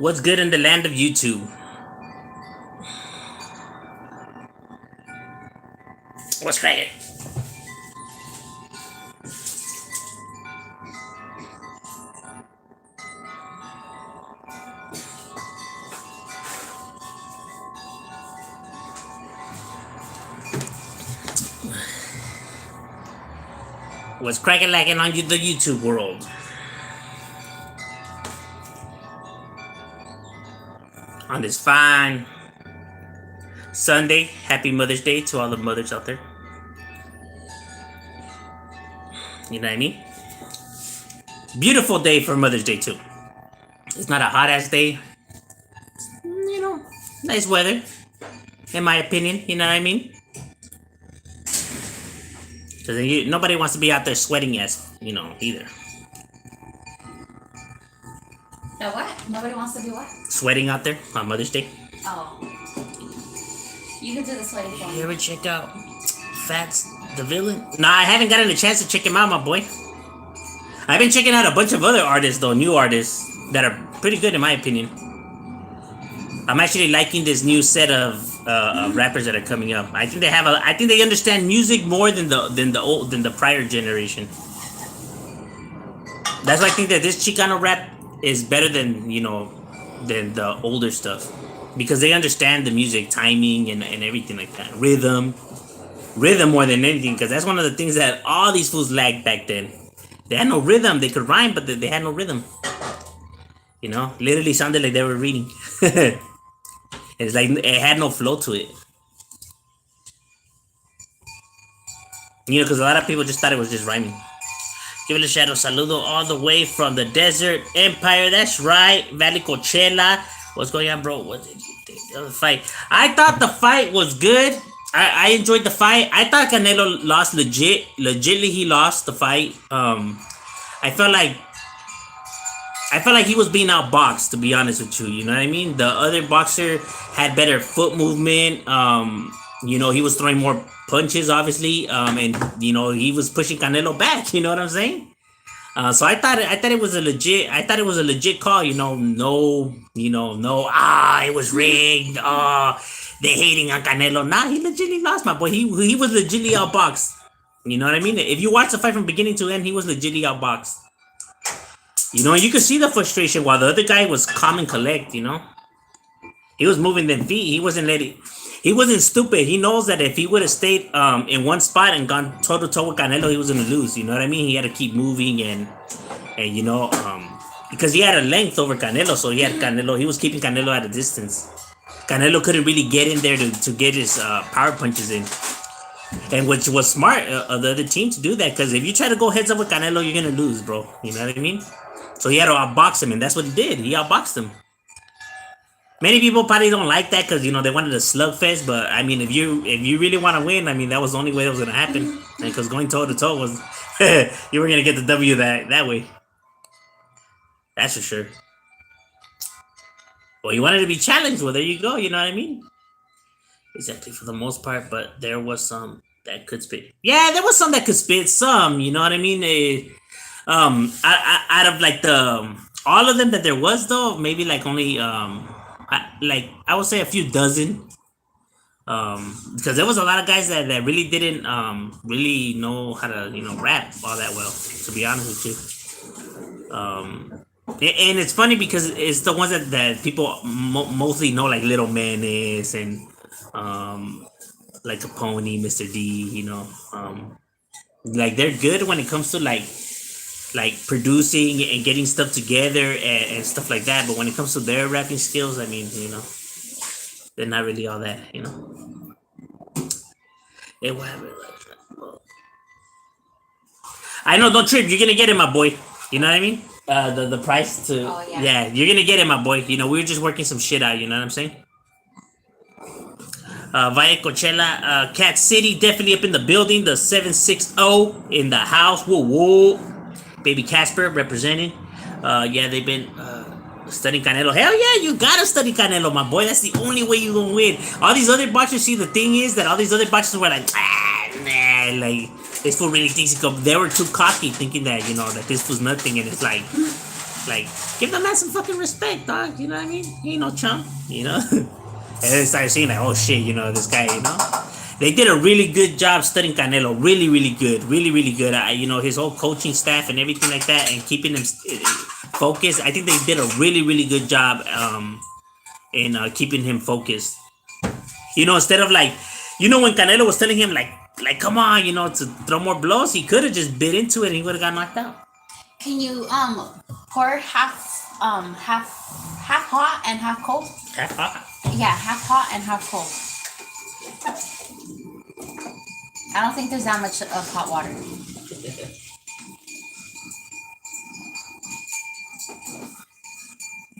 What's good in the land of YouTube? What's cracking? What's cracking lacking on the YouTube world? On this fine Sunday, happy Mother's Day to all the mothers out there. You know what I mean? Beautiful day for Mother's Day too. It's not a hot ass day. You know, nice weather, in my opinion. You know what I mean? Because nobody wants to be out there sweating as, either. The what? Nobody wants to do what? Sweating out there on Mother's Day. Oh. You can do the sweating for me. You ever check out Fats the Villain? Nah, I haven't gotten a chance to check him out, my boy. I've been checking out a bunch of other artists, though, new artists, that are pretty good in my opinion. I'm actually liking this new set of rappers that are coming up. I think they understand music more than the prior generation. That's why I think that this Chicano rap is better than the older stuff, because they understand the music timing and everything like that, rhythm more than anything, because that's one of the things that all these fools lagged back then. They had no rhythm. They could rhyme, but they had no rhythm. Literally sounded like they were reading. It's like it had no flow to it. Because a lot of people just thought it was just rhyming. Give it a shadow saludo all the way from the Desert Empire. That's right. Valley Coachella. What's going on, bro? What did you think of the fight? I thought the fight was good. I enjoyed the fight. I thought Canelo lost legit. Legitly, he lost the fight. I felt like he was being outboxed, to be honest with you. You know what I mean? The other boxer had better foot movement. He was throwing more punches, obviously. And he was pushing Canelo back. You know what I'm saying? So I thought it was a legit call. It was rigged. They're hating on Canelo. Nah, he legitly lost, my boy. He was legitly outboxed. You know what I mean? If you watch the fight from beginning to end, he was legitly outboxed. You could see the frustration while the other guy was calm and collect. He was moving them feet. He wasn't stupid. He knows that if he would have stayed in one spot and gone toe to toe with Canelo, he was gonna lose. You know what I mean? He had to keep moving and because he had a length over Canelo, so he was keeping Canelo at a distance. Canelo couldn't really get in there to get his power punches in. And which was smart of the other team to do that, because if you try to go heads up with Canelo, you're gonna lose, bro. You know what I mean? So he had to outbox him, and that's what he did. He outboxed him. Many people probably don't like that because they wanted a slugfest. But I mean, if you really want to win, I mean, that was the only way that was gonna happen. Because going toe to toe was you were gonna get the W that way. That's for sure. Well, you wanted to be challenged. Well, there you go. You know what I mean? Exactly, for the most part, but there was some that could spit. Yeah, there was some that could spit. Some, you know what I mean? Out of like all of them that there was, though, maybe like only I would say a few dozen. Because there was a lot of guys that really didn't really know how to rap all that well. To be honest with you. And it's funny because it's the ones that people mostly know, like Little Menace and like a Pony, Mr. D, like they're good when it comes to like producing and getting stuff together and stuff like that. But when it comes to their rapping skills, I mean, they're not really all that, Hey, whatever. I know, don't trip. You're gonna get it, my boy. You know what I mean? The price to yeah, you're gonna get it, my boy. We were just working some shit out. You know what I'm saying? Via Coachella, Cat City definitely up in the building. The 760 in the house. Whoa, whoa. Baby Casper representing. Yeah, they've been studying Canelo. Hell yeah, you gotta study Canelo, my boy. That's the only way you gonna win. All these other boxers, see, the thing is that all these other boxers were like, like this fool really thinks he could. They were too cocky, thinking that that this was nothing, and it's like Like, give the man some fucking respect, dog. You know what I mean? He ain't no chump, you know? And then started seeing like, oh shit, you know, this guy, you know? They did a really good job studying Canelo. Really, really good. Really, really good. You know, his whole coaching staff and everything like that and keeping him focused. I think they did a really, really good job in keeping him focused. You know, instead of like, you know, when Canelo was telling him like, come on, you know, to throw more blows, he could have just bit into it and he would have got knocked out. Can you pour half hot and half cold? Half hot? Yeah, half hot and half cold. I don't think there's that much of hot water.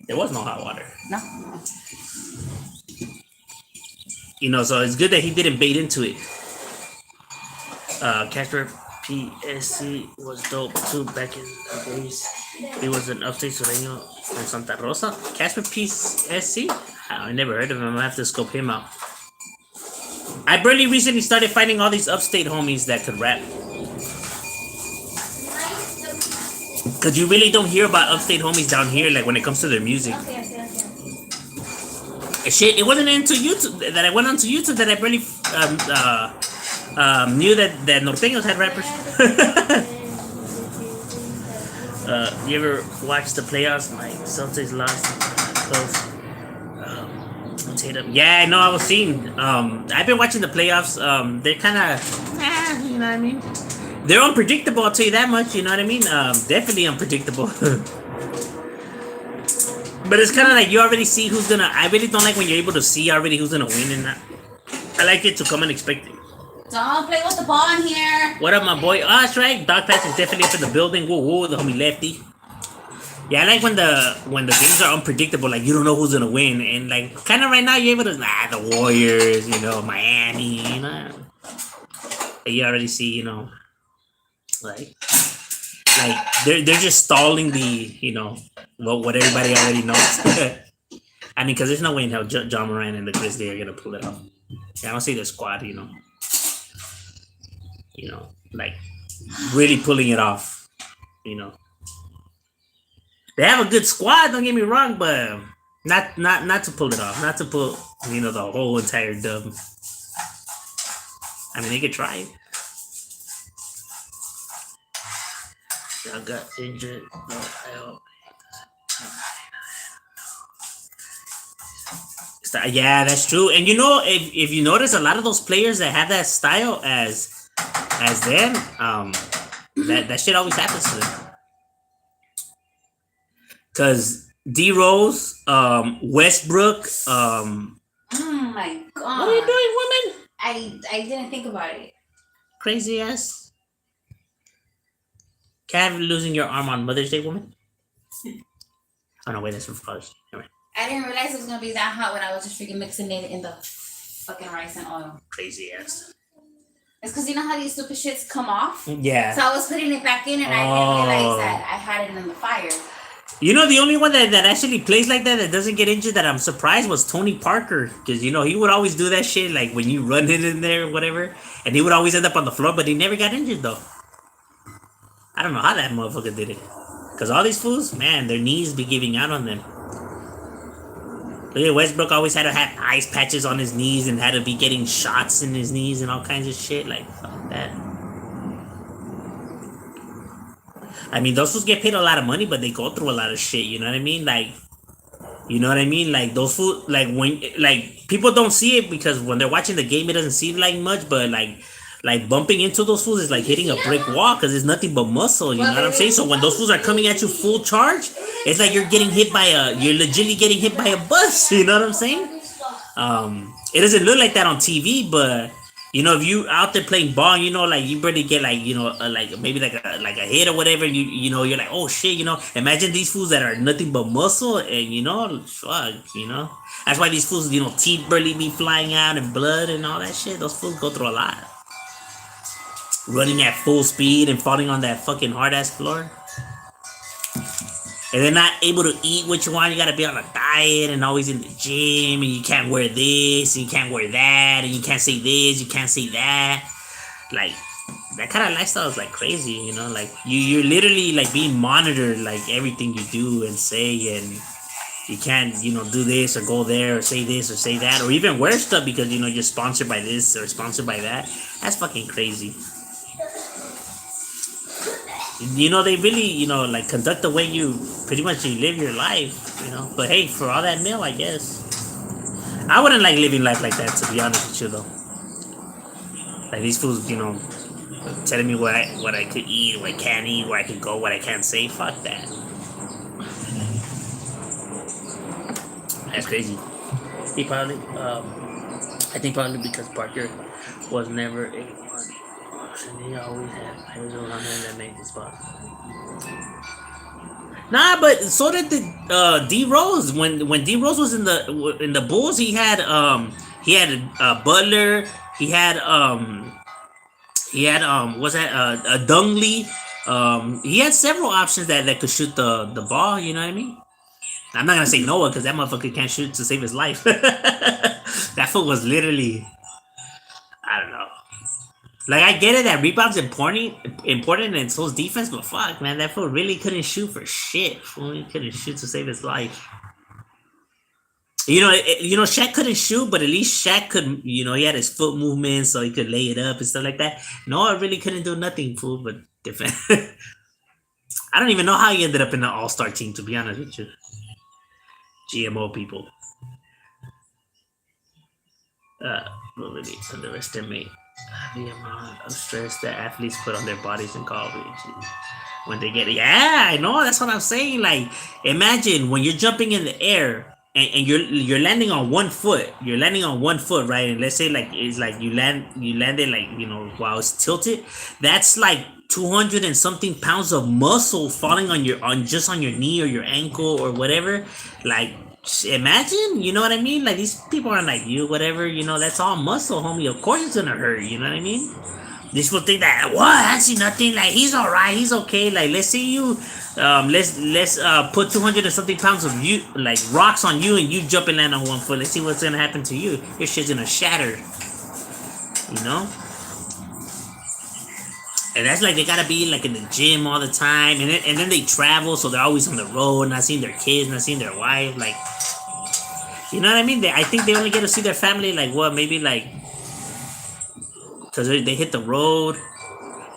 There was no hot water. No. You know, so it's good that he didn't bait into it. Casper PSC was dope too back in the days. He was an upstate Sureño from Santa Rosa. Casper PSC? I never heard of him. I have to scope him out. I barely recently started finding all these upstate homies that could rap. Because you really don't hear about upstate homies down here, like when it comes to their music. Shit, it wasn't until YouTube that I went onto YouTube that I barely knew that Norteños had rappers. You ever watch the playoffs? My Celtics lost close. Tatum. Yeah, I know. I was seeing. I've been watching the playoffs. They're kind of, you know what I mean. They're unpredictable. I'll tell you that much. You know what I mean. Definitely unpredictable. But it's kind of like you already see who's gonna. I really don't like when you're able to see already who's gonna win, and I like it to come unexpected. Don't play with the ball in here. What up, my boy? Oh, that's right. Dog Patch is definitely up in the building. Whoa, whoa, the homie Lefty. Yeah, I like when the games are unpredictable, like you don't know who's gonna win, and like kind of right now you're able to the Warriors, you know, Miami, you know, you already see, you know, like they're just stalling the, you know, what everybody already knows. I mean, because there's no way in hell John Moran and the Chris Day are gonna pull it off. Yeah, I don't see the squad, you know, like really pulling it off, you know. They have a good squad, don't get me wrong, but not to pull it off, not to pull, you know, the whole entire dub. I mean, they could try it. I got injured. No, I hope. Yeah, that's true. And you know, if you notice, a lot of those players that have that style as them, that shit always happens to them. Cause D Rose, Westbrook, Oh my god! What are you doing, woman? I didn't think about it. Crazy ass. Cav losing your arm on Mother's Day, woman. Oh no, wait, that's from Father's Day. Anyway. I didn't realize it was gonna be that hot when I was just freaking mixing it in the fucking rice and oil. Crazy ass. It's because you know how these stupid shits come off? Yeah. So I was putting it back in and I didn't realize that I had it in the fire. You know, the only one that actually plays like that doesn't get injured that I'm surprised was Tony Parker. Because, you know, he would always do that shit, like when you run it in there or whatever. And he would always end up on the floor, but he never got injured, though. I don't know how that motherfucker did it. Because all these fools, man, their knees be giving out on them. Look at Westbrook always had to have ice patches on his knees and had to be getting shots in his knees and all kinds of shit. Like, fuck that. I mean, those fools get paid a lot of money, but they go through a lot of shit. You know what I mean? Like, you know what I mean? Like those fools, like when, like people don't see it because when they're watching the game, it doesn't seem like much. But like bumping into those fools is like hitting a brick wall because it's nothing but muscle. You know what I'm saying? So when those fools are coming at you full charge, it's like you're legitimately getting hit by a bus. You know what I'm saying? It doesn't look like that on TV, but. You know, if you out there playing ball, you know, like you barely get like, you know, like maybe like a hit or whatever. You know, you're like, oh shit, you know. Imagine these fools that are nothing but muscle, and you know, fuck, you know. That's why these fools, you know, teeth barely be flying out and blood and all that shit. Those fools go through a lot. Running at full speed and falling on that fucking hard ass floor. And they're not able to eat what you want. You gotta be on a diet and always in the gym. And you can't wear this and you can't wear that. And you can't say this, you can't say that. Like, that kind of lifestyle is like crazy, you know, like you're literally like being monitored, like everything you do and say, and you can't, you know, do this or go there or say this or say that or even wear stuff because you know you're sponsored by this or sponsored by that. That's fucking crazy. You know, they really, you know, like conduct the way you pretty much you live your life, you know. But hey, for all that meal, I guess I wouldn't like living life like that, to be honest with you, though. Like these fools, you know, telling me what I could eat, what I can't eat, where I could go, what I can't say. Fuck that. That's crazy. He probably, I think probably because Parker was never a one. And he always had players around him that made this spot. Nah, but so did the D Rose. When D Rose was in the Bulls, he had Butler. He had was that a Dungley. He had several options that could shoot the ball. You know what I mean? I'm not gonna say Noah because that motherfucker can't shoot to save his life. That fool was literally, I don't know. Like I get it that rebounds important and so's defense, but fuck man, that fool really couldn't shoot for shit. Fool, he couldn't shoot to save his life. Shaq couldn't shoot, but at least Shaq could. You know, he had his foot movement, so he could lay it up and stuff like that. Noah really couldn't do nothing, fool, but defend. I don't even know how he ended up in the All Star team. To be honest with you, GMO people. Will really underestimate the amount of stress that athletes put on their bodies in college when they get it. Yeah, I know. That's what I'm saying. Like, imagine when you're jumping in the air and you're landing on one foot. You're landing on one foot, right? And let's say like it's like you landed like while it's tilted. That's like 200 and something pounds of muscle falling on your knee or your ankle or whatever. Like imagine, you know what I mean? Like these people aren't like you, whatever, that's all muscle, homie. Of course it's gonna hurt, you know what I mean? These people think that what? I see nothing, like he's alright, he's okay. Like let's see you let's put 200 and something pounds of you like rocks on you and you jump and land on one foot. Let's see what's gonna happen to you. Your shit's gonna shatter. You know? And that's like they gotta be like in the gym all the time, and then they travel, so they're always on the road, not seeing their kids, not seeing their wife, like, you know what I mean? I think they only get to see their family like what, maybe like, because they hit the road,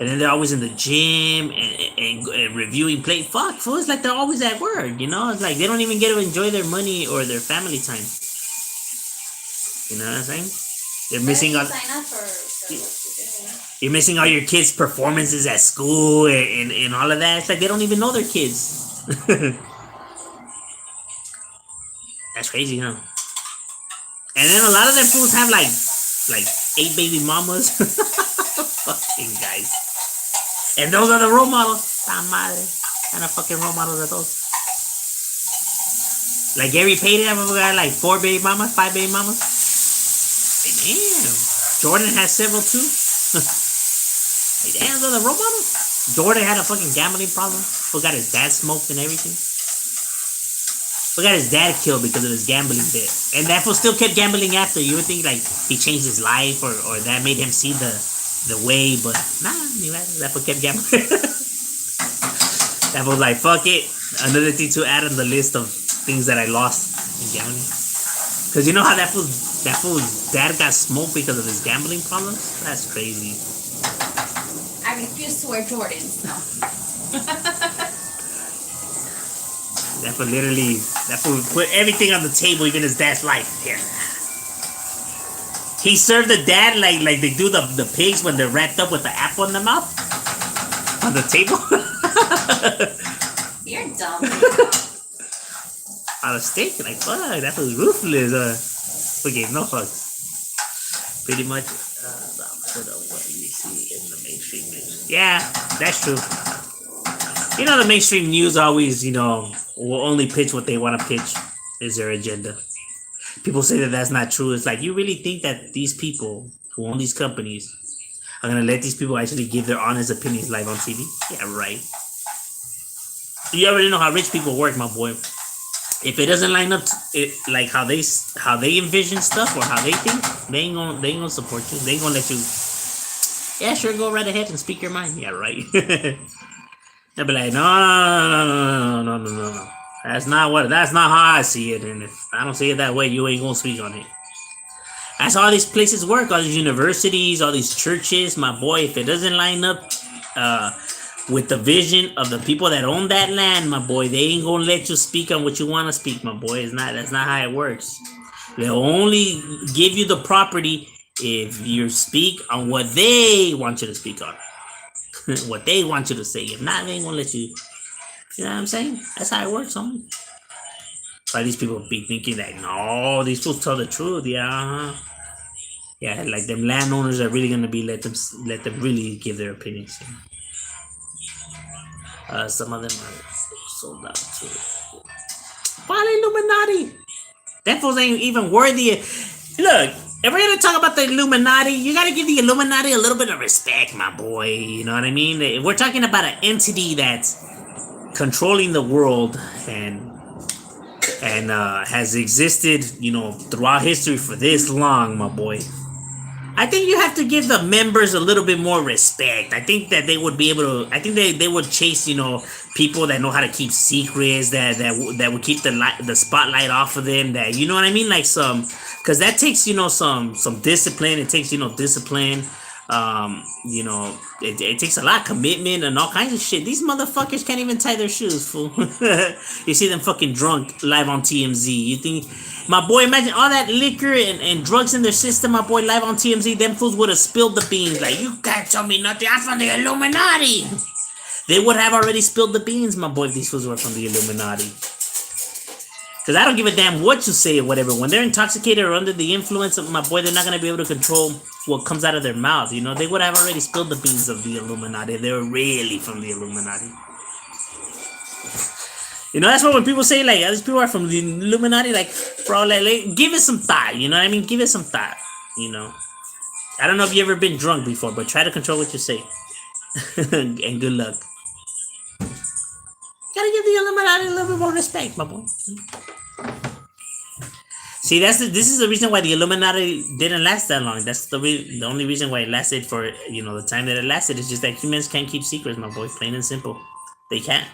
and then they're always in the gym and reviewing play. Fuck, fool, it's like they're always at work, It's like they don't even get to enjoy their money or their family time. You know what I'm saying? They're missing out. Sign up for what you do. You're missing all your kids' performances at school and all of that. It's like they don't even know their kids. That's crazy, huh? And then a lot of them fools have like 8 baby mamas. Fucking guys. And those are the role models. Ta madre. What kind of fucking role models are those? Like Gary Payton, that got like 4 baby mamas, 5 baby mamas. Damn. Jordan has several too. Like, damn, those are the role models. Jordan had a fucking gambling problem. Who got his dad smoked and everything. Who got his dad killed because of his gambling bit. And that fool still kept gambling after. You would think like he changed his life or that made him see the way, but nah, that fool kept gambling. That was like, fuck it. Another thing to add on the list of things that I lost in gambling. Because you know how that fool's dad got smoked because of his gambling problems? That's crazy. I refuse to wear Jordans. No. That fool put everything on the table, even his dad's life. Here. He served the dad like they do the pigs when they're wrapped up with the apple in the mouth on the table. You're dumb. On a steak, like fuck, that was ruthless. Forget no fucks. Pretty much the opposite of what you see in the mainstream news. Yeah, that's true. The mainstream news always, will only pitch what they want to pitch. Is their agenda. People say that that's not true. It's like, you really think that these people who own these companies are gonna let these people actually give their honest opinions live on TV? Yeah, right. You already know how rich people work, my boy. If it doesn't line up like how they envision stuff or how they think, they ain't gonna support you. They ain't gonna let you Yeah, sure, go right ahead and speak your mind. Yeah, right. They'll be like, no, no, no, no, no, no, no, no. That's not how I see it. And if I don't see it that way, you ain't gonna speak on it. That's how all these places work, all these universities, all these churches. My boy, if it doesn't line up uh, with the vision of the people that own that land, my boy, they ain't gonna let you speak on what you want to speak, my boy. That's not how it works. They'll only give you the property if you speak on what they want you to speak on, what they want you to say. If not, they ain't gonna let you. You know what I'm saying? That's how it works, homie. Why these people be thinking that no, these fools tell the truth? Yeah, yeah. Like them landowners are really gonna be let them really give their opinions. Some of them are sold out too. Why Illuminati? That fools ain't even worthy. Look, if we're gonna talk about the Illuminati, you gotta give the Illuminati a little bit of respect, my boy. You know what I mean? We're talking about an entity that's controlling the world and has existed, you know, throughout history for this long, my boy. I think you have to give the members a little bit more respect. I think that they would be able to. I think they would chase, you know, people that know how to keep secrets, that would keep the spotlight off of them. That, you know what I mean, like some, because that takes, you know, some discipline. It takes, you know, discipline. You know, it takes a lot of commitment and all kinds of shit. These motherfuckers can't even tie their shoes, fool. You see them fucking drunk live on TMZ. You think, my boy, imagine all that liquor and drugs in their system, my boy, live on TMZ. Them fools would have spilled the beans. Like, you can't tell me nothing. I'm from the Illuminati. They would have already spilled the beans, my boy, if these fools were from the Illuminati. Because I don't give a damn what you say or whatever. When they're intoxicated or under the influence of, my boy, they're not going to be able to control what comes out of their mouth. You know, they would have already spilled the beans of the Illuminati. They were really from the Illuminati. You know, that's why when people say, like, these people are from the Illuminati, like, bro, like, give it some thought. You know what I mean? Give it some thought. You know, I don't know if you ever been drunk before, but try to control what you say. And good luck. Gotta give the Illuminati a little bit more respect, my boy. See, this is the reason why the Illuminati didn't last that long. That's the only reason why it lasted for, you know, the time that it lasted. It's just that humans can't keep secrets, my boy. Plain and simple, they can't.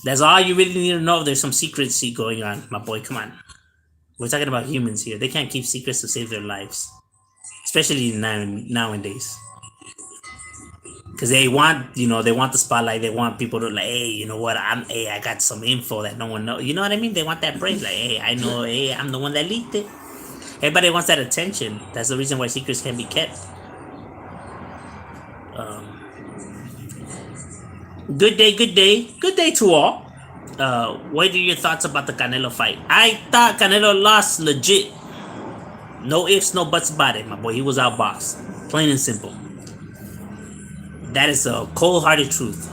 That's all you really need to know. There's some secrecy going on, my boy. Come on, we're talking about humans here. They can't keep secrets to save their lives, especially nowadays. Because they want, you know, they want the spotlight. They want people to, like, hey, you know what? Hey, I got some info that no one knows. You know what I mean? They want that praise. Like, hey, I know. Hey, I'm the one that leaked it. Everybody wants that attention. That's the reason why secrets can be kept. Good day, good day, good day to all. What are your thoughts about the Canelo fight? I thought Canelo lost legit. No ifs, no buts about it, my boy. He was outboxed. Plain and simple. That is a cold-hearted truth.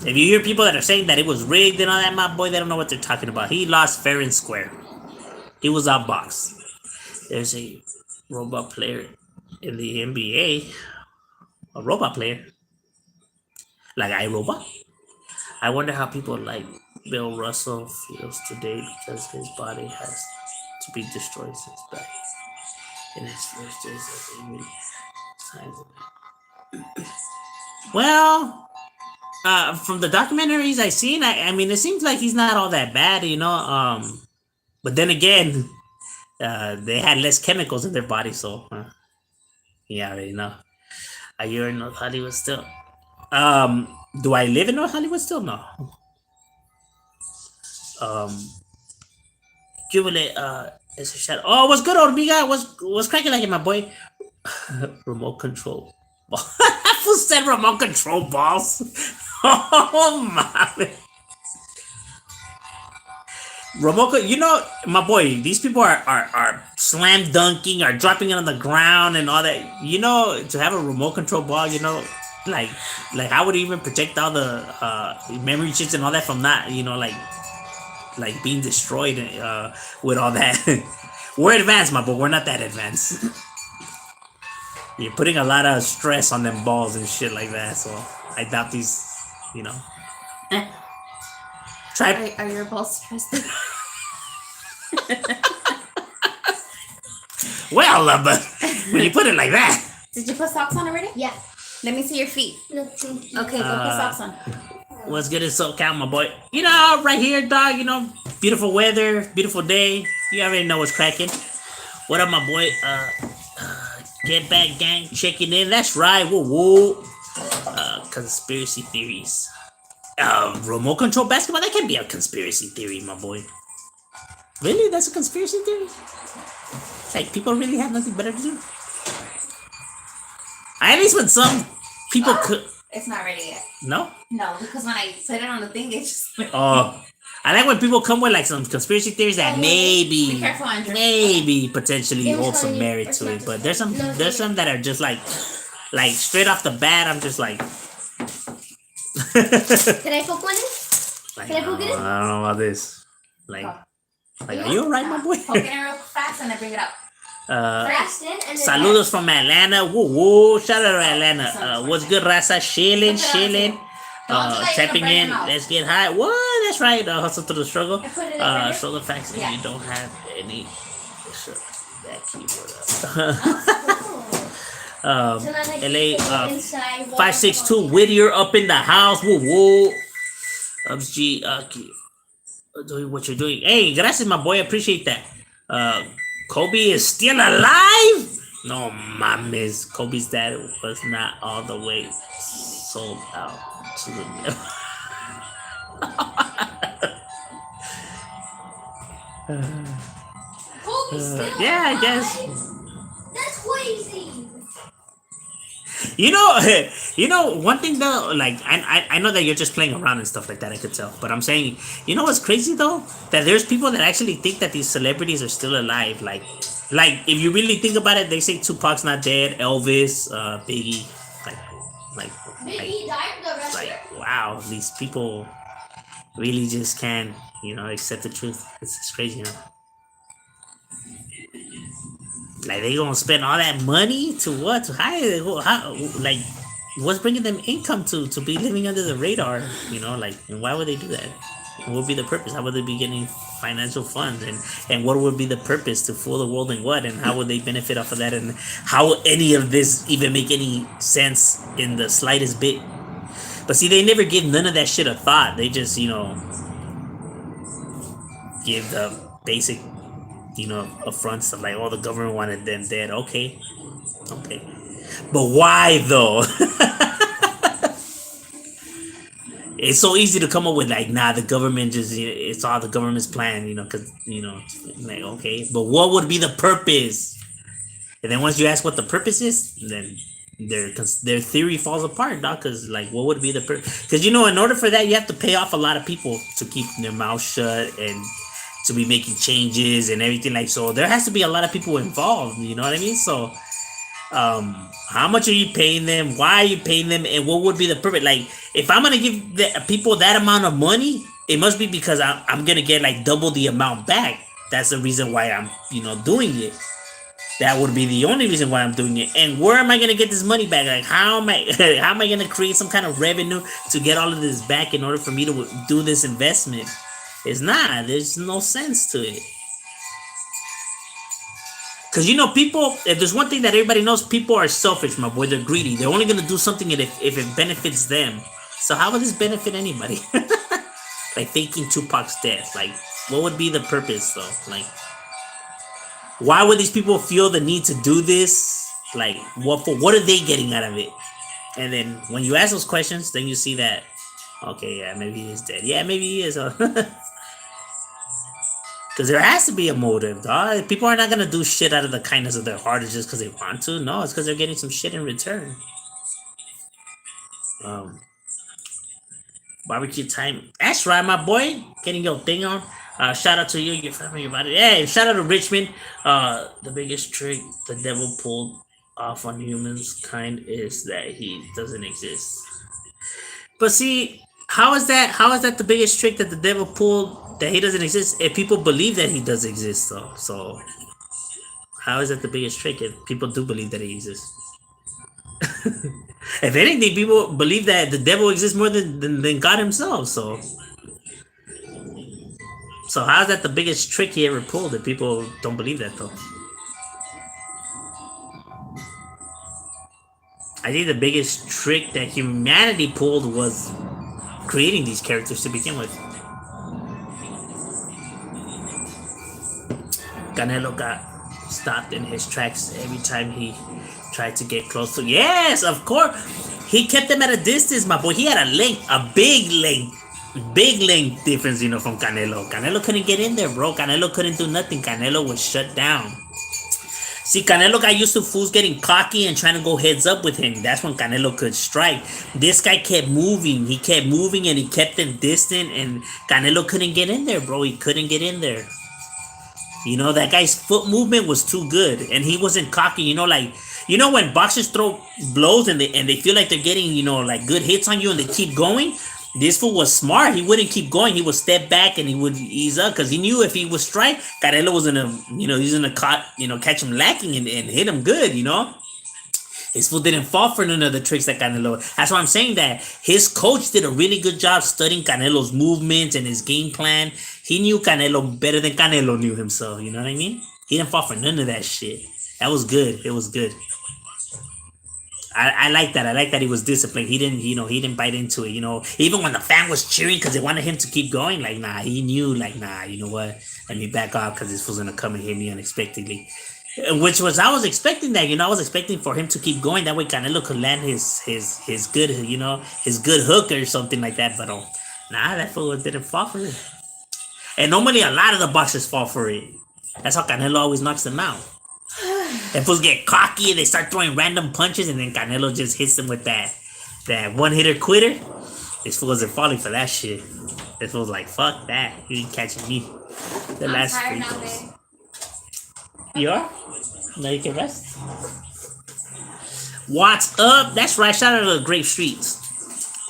If you hear people that are saying that it was rigged and all that, my boy, they don't know what they're talking about. He lost fair and square. He was outboxed. There's a robot player in the NBA. A robot player. Like iRobot. I wonder how people like Bill Russell feels today because his body has to be destroyed since back in his first days as a media signs of it. Well, from the documentaries I've seen, I mean, it seems like he's not all that bad, you know. But then again, they had less chemicals in their body, so yeah, you know. You're in North Hollywood still. Do I live in North Hollywood still? No. Um, Jubilee, it's a shadow. Oh, what's good, Orbiga? What's cracking like it, my boy? Remote control. Who said remote control balls? Oh my. You know, my boy, these people are slam dunking, are dropping it on the ground and all that. You know, to have a remote control ball, you know, like how would it even protect all the memory chips and all that from that, you know, like being destroyed with all that. We're advanced, my boy. We're not that advanced. You're putting a lot of stress on them balls and shit like that. So I doubt these, you know. Try. Are your balls stressed? Well, but when you put it like that. Did you put socks on already? Yeah. Let me see your feet. No, thank you. Okay, go put socks on. What's good in SoCal, my boy? You know, right here, dog. You know, beautiful weather, beautiful day. You already know what's cracking. What up, my boy? Get back, gang, checking in. That's right. Whoa, whoa. Conspiracy theories. Remote control basketball. That can be a conspiracy theory, my boy. Really? That's a conspiracy theory? Like people really have nothing better to do. At least when some people could. It's not ready yet. No. No, because when I put it on the thing, it's just. Oh. I like when people come with like some conspiracy theories that Be maybe, careful, Andrew. maybe potentially Yeah, hold some sorry. merit to it, but there's some that are just like straight off the bat. I'm just like, Can I poke one in? like Can I poke it in? I don't know about this. Like, are you alright, my boy? Poke it in real fast and then bring it out. Fast in and then Saludos from Atlanta. Woo woo! Shout out to Atlanta. What's good, Raza? Chilling. Tapping in. Let's get high. What? That's right. Hustle through the struggle. Show the facts that you don't have any. Shut that keyboard up. LA 562 Whittier up in the house. Woo woo. G. Doing what you're doing. Hey, gracias, my boy. I appreciate that. Kobe is still alive? No mames. Kobe's dad was not all the way sold out to the yeah, I guess. That's crazy. You know, one thing though, like I know that you're just playing around and stuff like that. I could tell, but I'm saying, you know what's crazy though? That there's people that actually think that these celebrities are still alive. Like if you really think about it, they say Tupac's not dead, Elvis, Biggie, Maybe he died the rest like wow, these people really just can't, accept the truth. It's crazy, Like they gonna spend all that money to what? To hire? How? Like, what's bringing them income to be living under the radar? And why would they do that? What would be the purpose? How would they be getting financial funds? And what would be the purpose to fool the world and what? And how would they benefit off of that? And how would any of this even make any sense in the slightest bit? But see, they never give none of that shit a thought. They just, give the basic affronts of like, oh, the government wanted them dead. Okay. But why though? It's so easy to come up with like, nah, the government just, it's all the government's plan, because, like, okay. But what would be the purpose? And then once you ask what the purpose is, then their theory falls apart, dog. Because like, what would be the purpose? Because, in order for that, you have to pay off a lot of people to keep their mouth shut and to be making changes and everything. Like, so there has to be a lot of people involved, you know what I mean? So how much are you paying them? Why are you paying them? And what would be the purpose? Like, if I'm gonna give the people that amount of money, it must be because I'm gonna get like double the amount back. That's the reason why I'm doing it. That would be the only reason why I'm doing it. And where am I gonna get this money back? Like, how am I gonna create some kind of revenue to get all of this back in order for me to do this investment? It's not. There's no sense to it. Because, people, if there's one thing that everybody knows, people are selfish, my boy. They're greedy. They're only going to do something if it benefits them. So how would this benefit anybody? Like faking Tupac's death. Like, what would be the purpose, though? Like, why would these people feel the need to do this? Like, what are they getting out of it? And then when you ask those questions, then you see that, okay, yeah, maybe he is dead. Yeah, maybe he is. Because there has to be a motive, dog. People are not going to do shit out of the kindness of their heart just because they want to. No, it's because they're getting some shit in return. Barbecue time. That's right, my boy. Getting your thing on. Shout out to you, your family, your body. Hey, shout out to Richmond. The biggest trick the devil pulled off on humankind is that he doesn't exist. But see, how is that the biggest trick that the devil pulled? That he doesn't exist if people believe that he does exist, though. So how is that the biggest trick if people do believe that he exists? If anything, people believe that the devil exists more than God himself. So how is that the biggest trick he ever pulled if people don't believe that, though? I think the biggest trick that humanity pulled was creating these characters to begin with. Canelo got stopped in his tracks every time he tried to get close to. Yes, of course. He kept him at a distance, my boy. He had a big length difference, from Canelo. Canelo couldn't get in there, bro. Canelo couldn't do nothing. Canelo was shut down. See, Canelo got used to fools getting cocky and trying to go heads up with him. That's when Canelo could strike. This guy kept moving. He kept moving and he kept them distant, and Canelo couldn't get in there, bro. He couldn't get in there. That guy's foot movement was too good, and he wasn't cocky. When boxers throw blows and they feel like they're getting like good hits on you and they keep going. This fool was smart. He wouldn't keep going. He would step back and he would ease up because he knew if he was strike, Canelo was gonna he's gonna catch him lacking and hit him good. His fool didn't fall for none of the tricks that Canelo. That's why I'm saying that his coach did a really good job studying Canelo's movements and his game plan. He knew Canelo better than Canelo knew himself. You know what I mean? He didn't fall for none of that shit. That was good. It was good. I like that. I like that he was disciplined. He didn't bite into it. Even when the fan was cheering because they wanted him to keep going, like, nah, he knew, like, nah, you know what? Let me back off because this was gonna come and hit me unexpectedly. Which was I was expecting that. I was expecting for him to keep going. That way Canelo could land his good, his good hook or something like that. But nah, that fool didn't fall for it. And normally a lot of the boxers fall for it. That's how Canelo always knocks them out. And fools get cocky and they start throwing random punches, and then Canelo just hits them with that one hitter quitter. This fool wasn't falling for that shit. This fool's like, fuck that. You ain't catching me. The last tired free now, throws. babe. You are? Now you can rest. What's up? That's right. Shout out to the Grape Streets.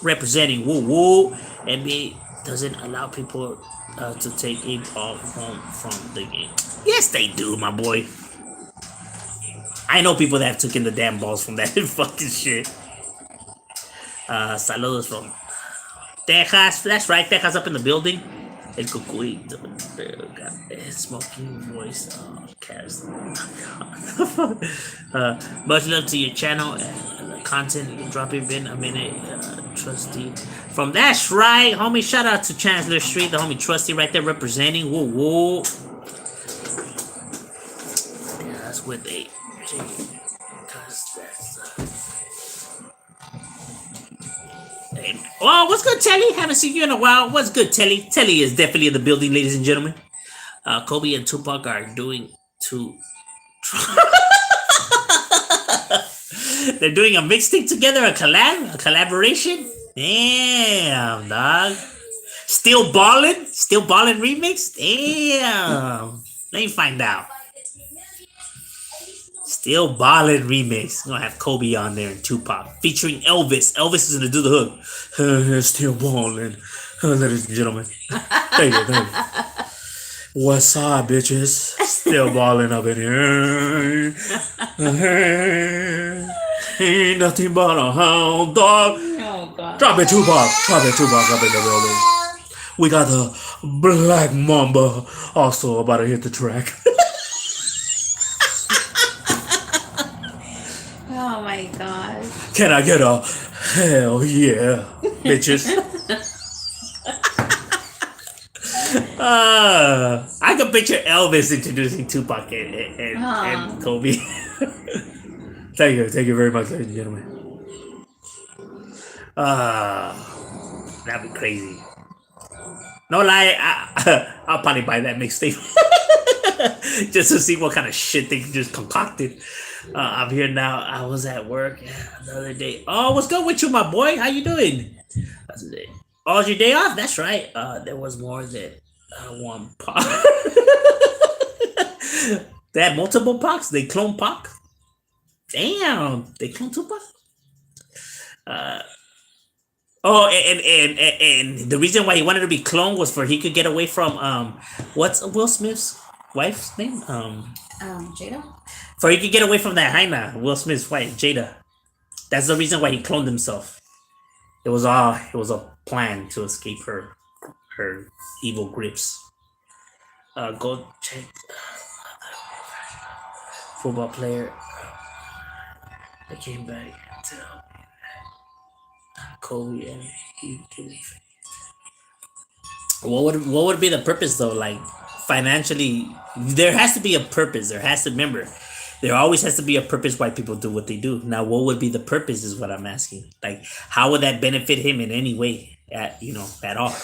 Representing woo woo. NBA doesn't allow people to take a ball home from the game. Yes, they do, my boy. I know people that have taken the damn balls from that fucking shit. Saludos from Texas. That's right. Texas up in the building. El Cucuito. Got smoking voice. Much love to your channel and the content you dropping. Been a minute. Trusty from That's Right, homie. Shout out to Chancellor Street, the homie Trusty right there representing. Woo woo. Yeah, that's with a. Because that's. Oh, what's good, Telly? Haven't seen you in a while. What's good, Telly? Telly is definitely in the building, ladies and gentlemen. Kobe and Tupac are doing two. They're doing a mixtape together, a collaboration. Damn, dog. Still ballin' remix. Damn. Let me find out. Still Ballin' remix. We're gonna have Kobe on there and Tupac featuring Elvis. Elvis is gonna do the hook. Still ballin', ladies and gentlemen. Thank you. What's up, bitches? Still ballin' up in here. Ain't nothing but a hound dog. Oh, God. Drop it, Tupac up in the building. We got the Black Mamba also about to hit the track. Oh, my God. Can I get a hell yeah, bitches? I can picture Elvis introducing Tupac and Kobe. Thank you very much, ladies and gentlemen. That'd be crazy. No lie, I'll probably buy that mixtape just to see what kind of shit they just concocted. I'm here now. I was at work the other day. Oh, what's good with you, my boy? How you doing? That's the day. Oh, it's your day off? That's right. There was more than one Pac. They had multiple Pacs? They cloned Pac? Damn. They cloned Tupac? And the reason why he wanted to be cloned was for he could get away from what's Will Smith's wife's name? Jada? For he could get away from that hyena, Will Smith's wife, Jada. That's the reason why he cloned himself. It was a plan to escape her evil grips. Go check football player that came back Kobe. What would be the purpose though? Like financially, there has to be a purpose. There has to remember. There always has to be a purpose why people do what they do. Now, what would be the purpose is what I'm asking. Like, how would that benefit him in any way? At all.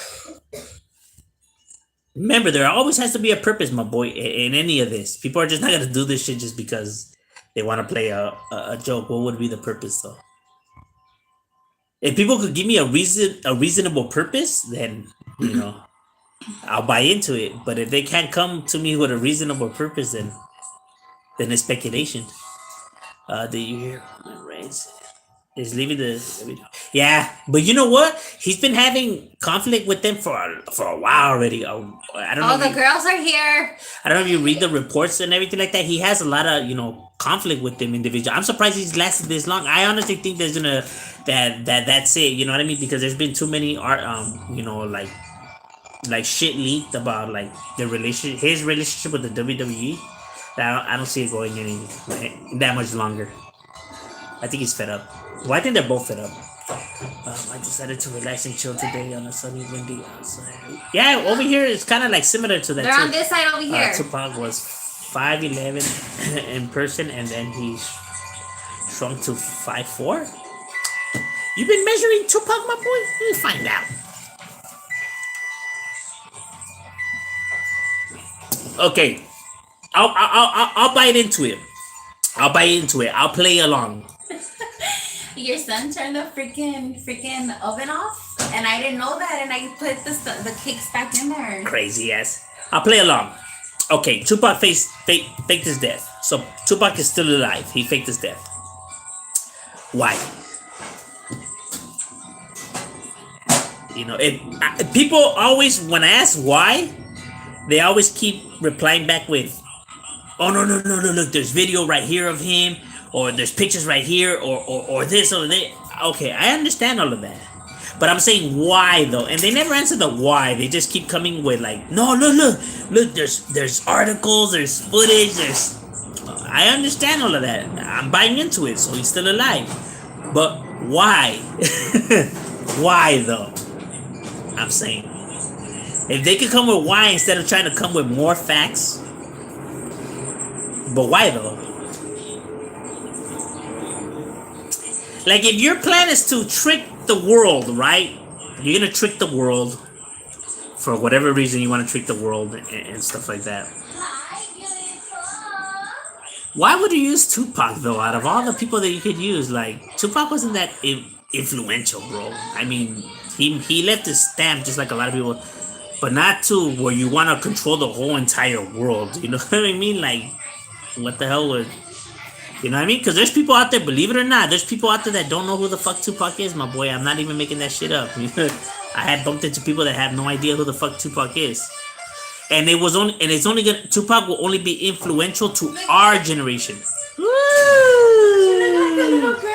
Remember, there always has to be a purpose, my boy, in any of this. People are just not gonna do this shit just because they want to play a joke. What would be the purpose though? If people could give me a reasonable purpose, then I'll buy into it. But if they can't come to me with a reasonable purpose, then it's speculation. Do you hear my raise? Is leaving the yeah, but you know what? He's been having conflict with them for a while already. I don't know. All the girls are here. I don't know if you read the reports and everything like that. He has a lot of conflict with them individual. I'm surprised he's lasted this long. I honestly think there's gonna that's it. You know what I mean? Because there's been too many like shit leaked about like his relationship with the WWE. That I don't see it going any that much longer. I think he's fed up. Well, I think they're both fed up. I decided to relax and chill today on a sunny, windy outside. Yeah, over here it's kind of like similar to that. They're on this side over here. Tupac was 5'11" in person, and then he shrunk to 5'4". You've been measuring Tupac, my boy? We'll find out. Okay, I'll bite into it. I'll play along. Your son turned the freaking oven off, and I didn't know that, and I put the cakes back in there. Crazy ass. I'll play along. Okay, Tupac faked his death. So Tupac is still alive. He faked his death. Why? If people always, when I ask why, they always keep replying back with, "Oh no, look, there's video right here of him, or there's pictures right here, or this or that." Okay, I understand all of that, but I'm saying why though, and they never answer the why. They just keep coming with like, "No, look, there's articles, there's footage, there's." I understand all of that. I'm buying into it, so he's still alive, but why? Why though? I'm saying, if they could come with why instead of trying to come with more facts, but why though? Like, if your plan is to trick the world, right? You're gonna trick the world for whatever reason you want to trick the world and stuff like that. Why would you use Tupac though? Out of all the people that you could use, like, Tupac wasn't that influential, bro. I mean, he left his stamp just like a lot of people, but not to where you want to control the whole entire world. You know what I mean? Like, what the hell would... You know what I mean? Because there's people out there, believe it or not, there's people out there that don't know who the fuck Tupac is, my boy. I'm not even making that shit up. I had bumped into people that have no idea who the fuck Tupac is. And it's only gonna... Tupac will only be influential to our generation. Woo! Little girl.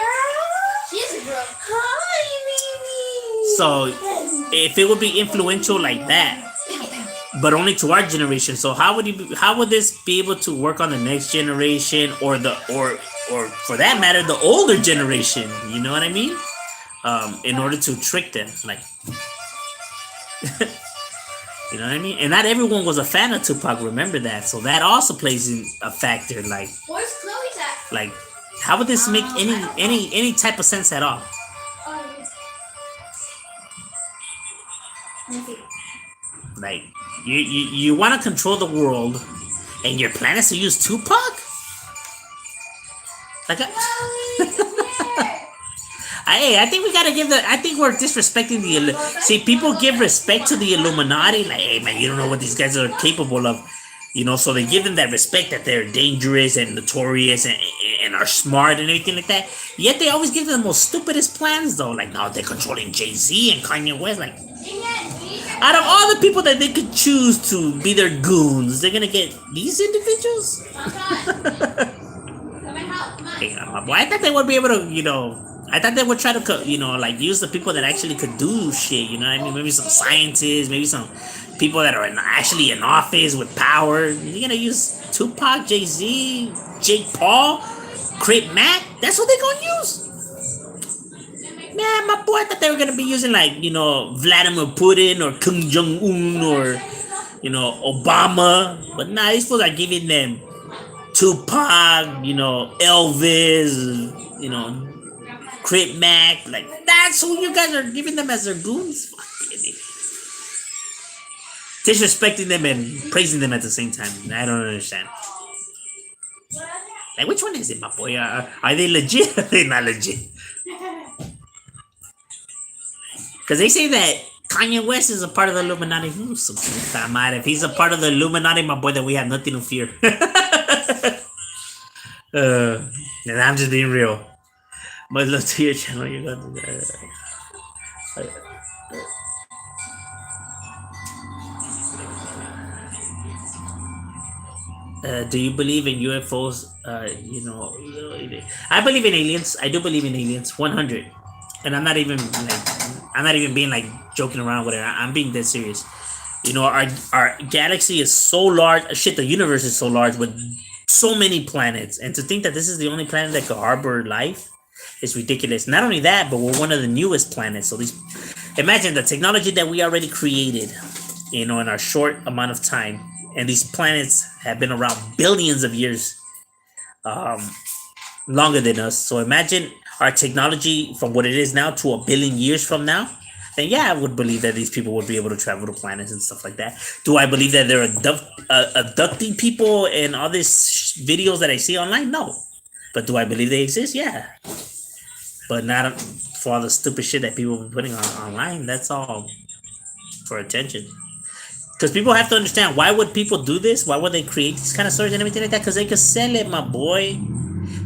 She's a girl. Hi, baby. So, if it would be influential like that, but only to our generation, so how would this be able to work on the next generation, or for that matter, the older generation? You know what I mean? In order to trick them, like, you know what I mean? And not everyone was a fan of Tupac. Remember that. So that also plays in a factor. Like, Where's Chloe's at? like, how would this make any type of sense at all? Like, you want to control the world, and your plan is to use Tupac? Like, I think we gotta give I think we're disrespecting see, people give respect to the Illuminati, like, hey man, you don't know what these guys are capable of, so they give them that respect that they're dangerous and notorious and are smart and everything like that. Yet they always give them the most stupidest plans though, like, no, they're controlling Jay-Z and Kanye West. Like, out of all the people that they could choose to be their goons, they're gonna get these individuals? Hey, my boy, I thought they would be able to, I thought they would try to, like, use the people that actually could do shit, you know what I mean? Maybe some scientists, maybe some people that are actually in office with power. You're gonna use Tupac, Jay-Z, Jake Paul, Crip Mac? That's what they're gonna use? man, my boy, I thought they were gonna be using like Vladimir Putin or Kim Jong Un or Obama, but nah, these fools are giving them Tupac, Elvis, Crip Mac. Like that's who you guys are giving them as their goons. Fucking disrespecting them and praising them at the same time. I don't understand. Like, which one is it, my boy? Are they legit? Or are they not legit? Because they say that Kanye West is a part of the Illuminati. If he's a part of the Illuminati, my boy, then we have nothing to fear. And I'm just being real. But look to your channel. You got do you believe in UFOs? I believe in aliens. I do believe in aliens, 100. And I'm not even being like joking around with it. I'm being dead serious. Our galaxy is so large. Shit, the universe is so large with so many planets, and to think that this is the only planet that could harbor life is ridiculous. Not only that, but we're one of the newest planets. So imagine the technology that we already created, in our short amount of time. And these planets have been around billions of years, longer than us. So imagine our technology from what it is now to a billion years from now. Then yeah, I would believe that these people would be able to travel to planets and stuff like that. Do I believe that they're abducting people and all these videos that I see online? No. But do I believe they exist? Yeah. But not for all the stupid shit that people are putting online. That's all for attention. Because people have to understand, why would people do this? Why would they create this kind of stories and everything like that? Because they could sell it, my boy.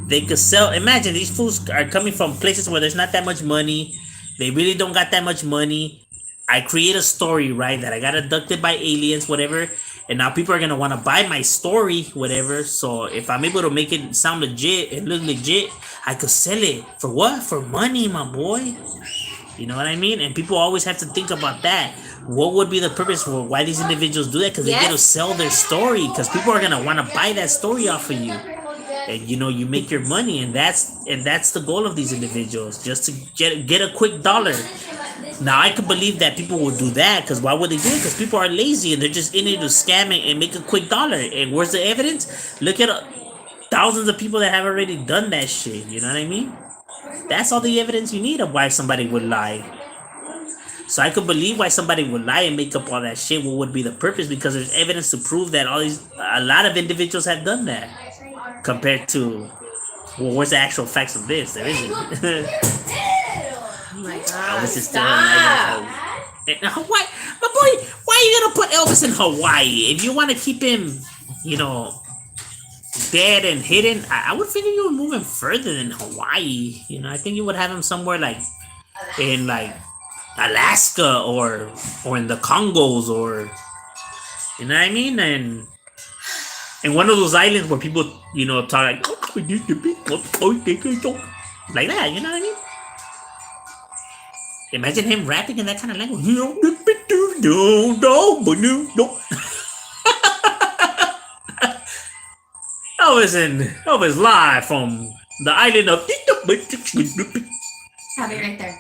They could sell. Imagine these fools are coming from places where there's not that much money. They really don't got that much money. I create a story, right, that I got abducted by aliens, whatever. And now people are going to want to buy my story, whatever. So if I'm able to make it sound legit and look legit, I could sell it. For what? For money, my boy. You know what I mean? And people always have to think about that. What would be the purpose for why these individuals do that? Because they get to sell their story. Because people are going to want to buy that story off of you. And you make your money, and that's the goal of these individuals, just to get a quick dollar. Now I could believe that people would do that, because why would they do it? Because people are lazy and they're just in it to scam it and make a quick dollar. And where's the evidence? Look at thousands of people that have already done that shit. You know what I mean? That's all the evidence you need of why somebody would lie. So I could believe why somebody would lie and make up all that shit. What would be the purpose? Because there's evidence to prove that a lot of individuals have done that. Compared to, well, where's the actual facts of this? There isn't. Oh my God! Stop. Hawaii, my boy. Why are you gonna put Elvis in Hawaii? If you want to keep him, dead and hidden, I would figure you would move him further than Hawaii. I think you would have him somewhere like in like Alaska or in the Congos, or you know what I mean, and one of those islands where people talk like that, you know what I mean? Imagine him rapping in that kind of language. Elvis live from the island of. Have it right there.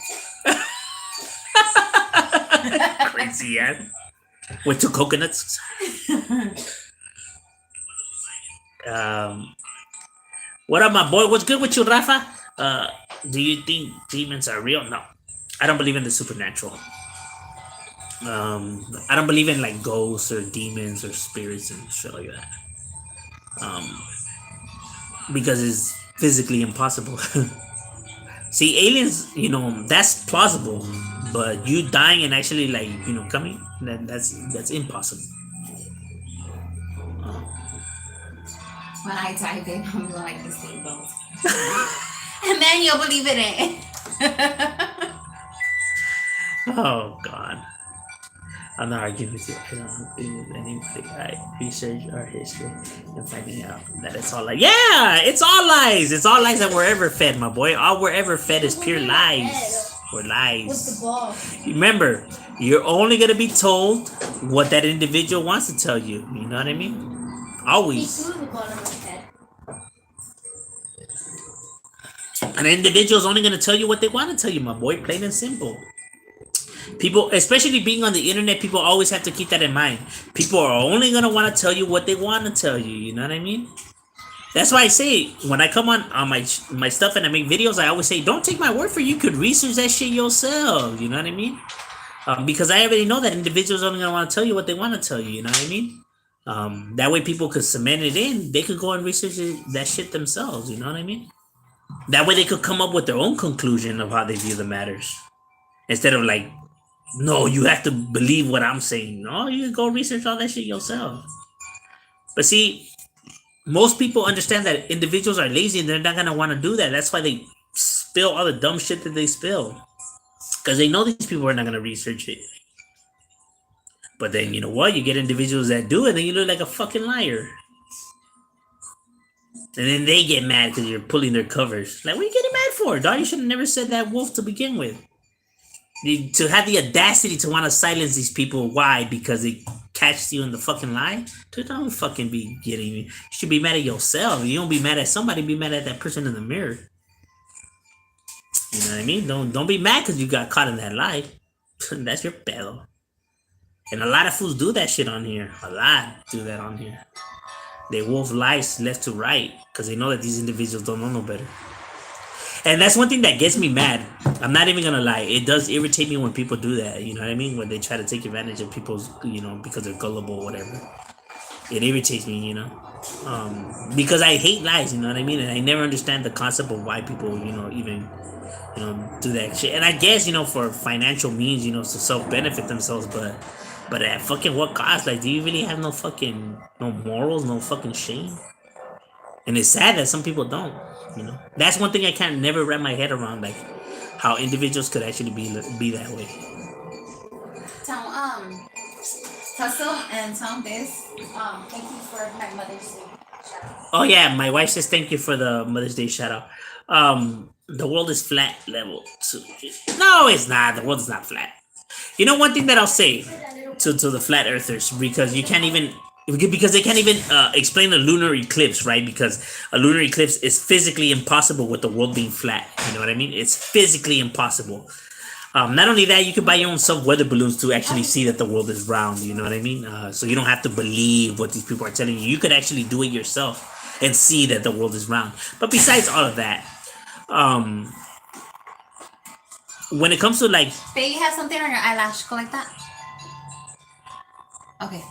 Crazy ass. With 2 coconuts. What up, my boy? What's good with you, Rafa? Do you think demons are real? No, I don't believe in the supernatural. I don't believe in like ghosts or demons or spirits and shit like that. Because it's physically impossible. See, aliens, that's plausible, but you dying and actually like coming, then that's impossible. When I type in, I'm like the same boat. And then you'll believe in it. Oh God. I'm not arguing with you. I don't agree with anybody. I research our history and finding out that it's all lies. Yeah, it's all lies. It's all lies that we're ever fed, my boy. All we're ever fed is pure lies. Or lies. What's the ball? Remember, you're only gonna be told what that individual wants to tell you. You know what I mean? Always. I An individual's only gonna tell you what they want to tell you, my boy, plain and simple. People, especially being on the internet, people always have to keep that in mind. People are only gonna want to tell you what they want to tell you. You know what I mean? That's why I say when I come on my stuff and I make videos, I always say, don't take my word for it. You could research that shit yourself. You know what I mean? Because I already know that individuals are only gonna want to tell you what they want to tell you. You know what I mean? That way people could cement it in. They could go and research that shit themselves. You know what I mean? That way they could come up with their own conclusion of how they view the matters. Instead of like, no, you have to believe what I'm saying. No, you can go research all that shit yourself. But see, most people understand that individuals are lazy and they're not gonna want to do that. That's why they spill all the dumb shit that they spill. Because they know these people are not gonna research it. But then you know what? You get individuals that do it, then you look like a fucking liar. And then they get mad because you're pulling their covers. Like, what are you getting mad for? Dog, you should have never said that wolf to begin with. To have the audacity to want to silence these people. Why? Because they catch you in the fucking lie? Dude, don't fucking be getting me. You should be mad at yourself. You don't be mad at somebody, be mad at that person in the mirror. You know what I mean? Don't be mad because you got caught in that lie. That's your pedo. And a lot of fools do that shit on here. A lot do that on here. They wolf lies left to right because they know that these individuals don't know no better. And that's one thing that gets me mad. I'm not even gonna lie. It does irritate me when people do that. You know what I mean? When they try to take advantage of people's, because they're gullible or whatever. It irritates me, because I hate lies. You know what I mean? And I never understand the concept of why people, even, do that shit. And I guess, for financial means, to self-benefit themselves, but at fucking what cost? Like, do you really have no morals, no fucking shame? And it's sad that some people don't, That's one thing I can't never wrap my head around, like, how individuals could actually be that way. Tell Hustle and tell this. Thank you for my Mother's Day shout out. Oh yeah, my wife says thank you for the Mother's Day shout out. The world is flat level. No, it's not. The world is not flat. One thing that I'll say to the flat earthers, because they can't even explain a lunar eclipse, right? Because a lunar eclipse is physically impossible with the world being flat. You know what I mean? It's physically impossible. Not only that, you can buy your own self-weather balloons to actually see that the world is round. You know what I mean? So you don't have to believe what these people are telling you. You could actually do it yourself and see that the world is round. But besides all of that, when it comes to like, Babe, you have something on your eyelash. Go like that. Okay.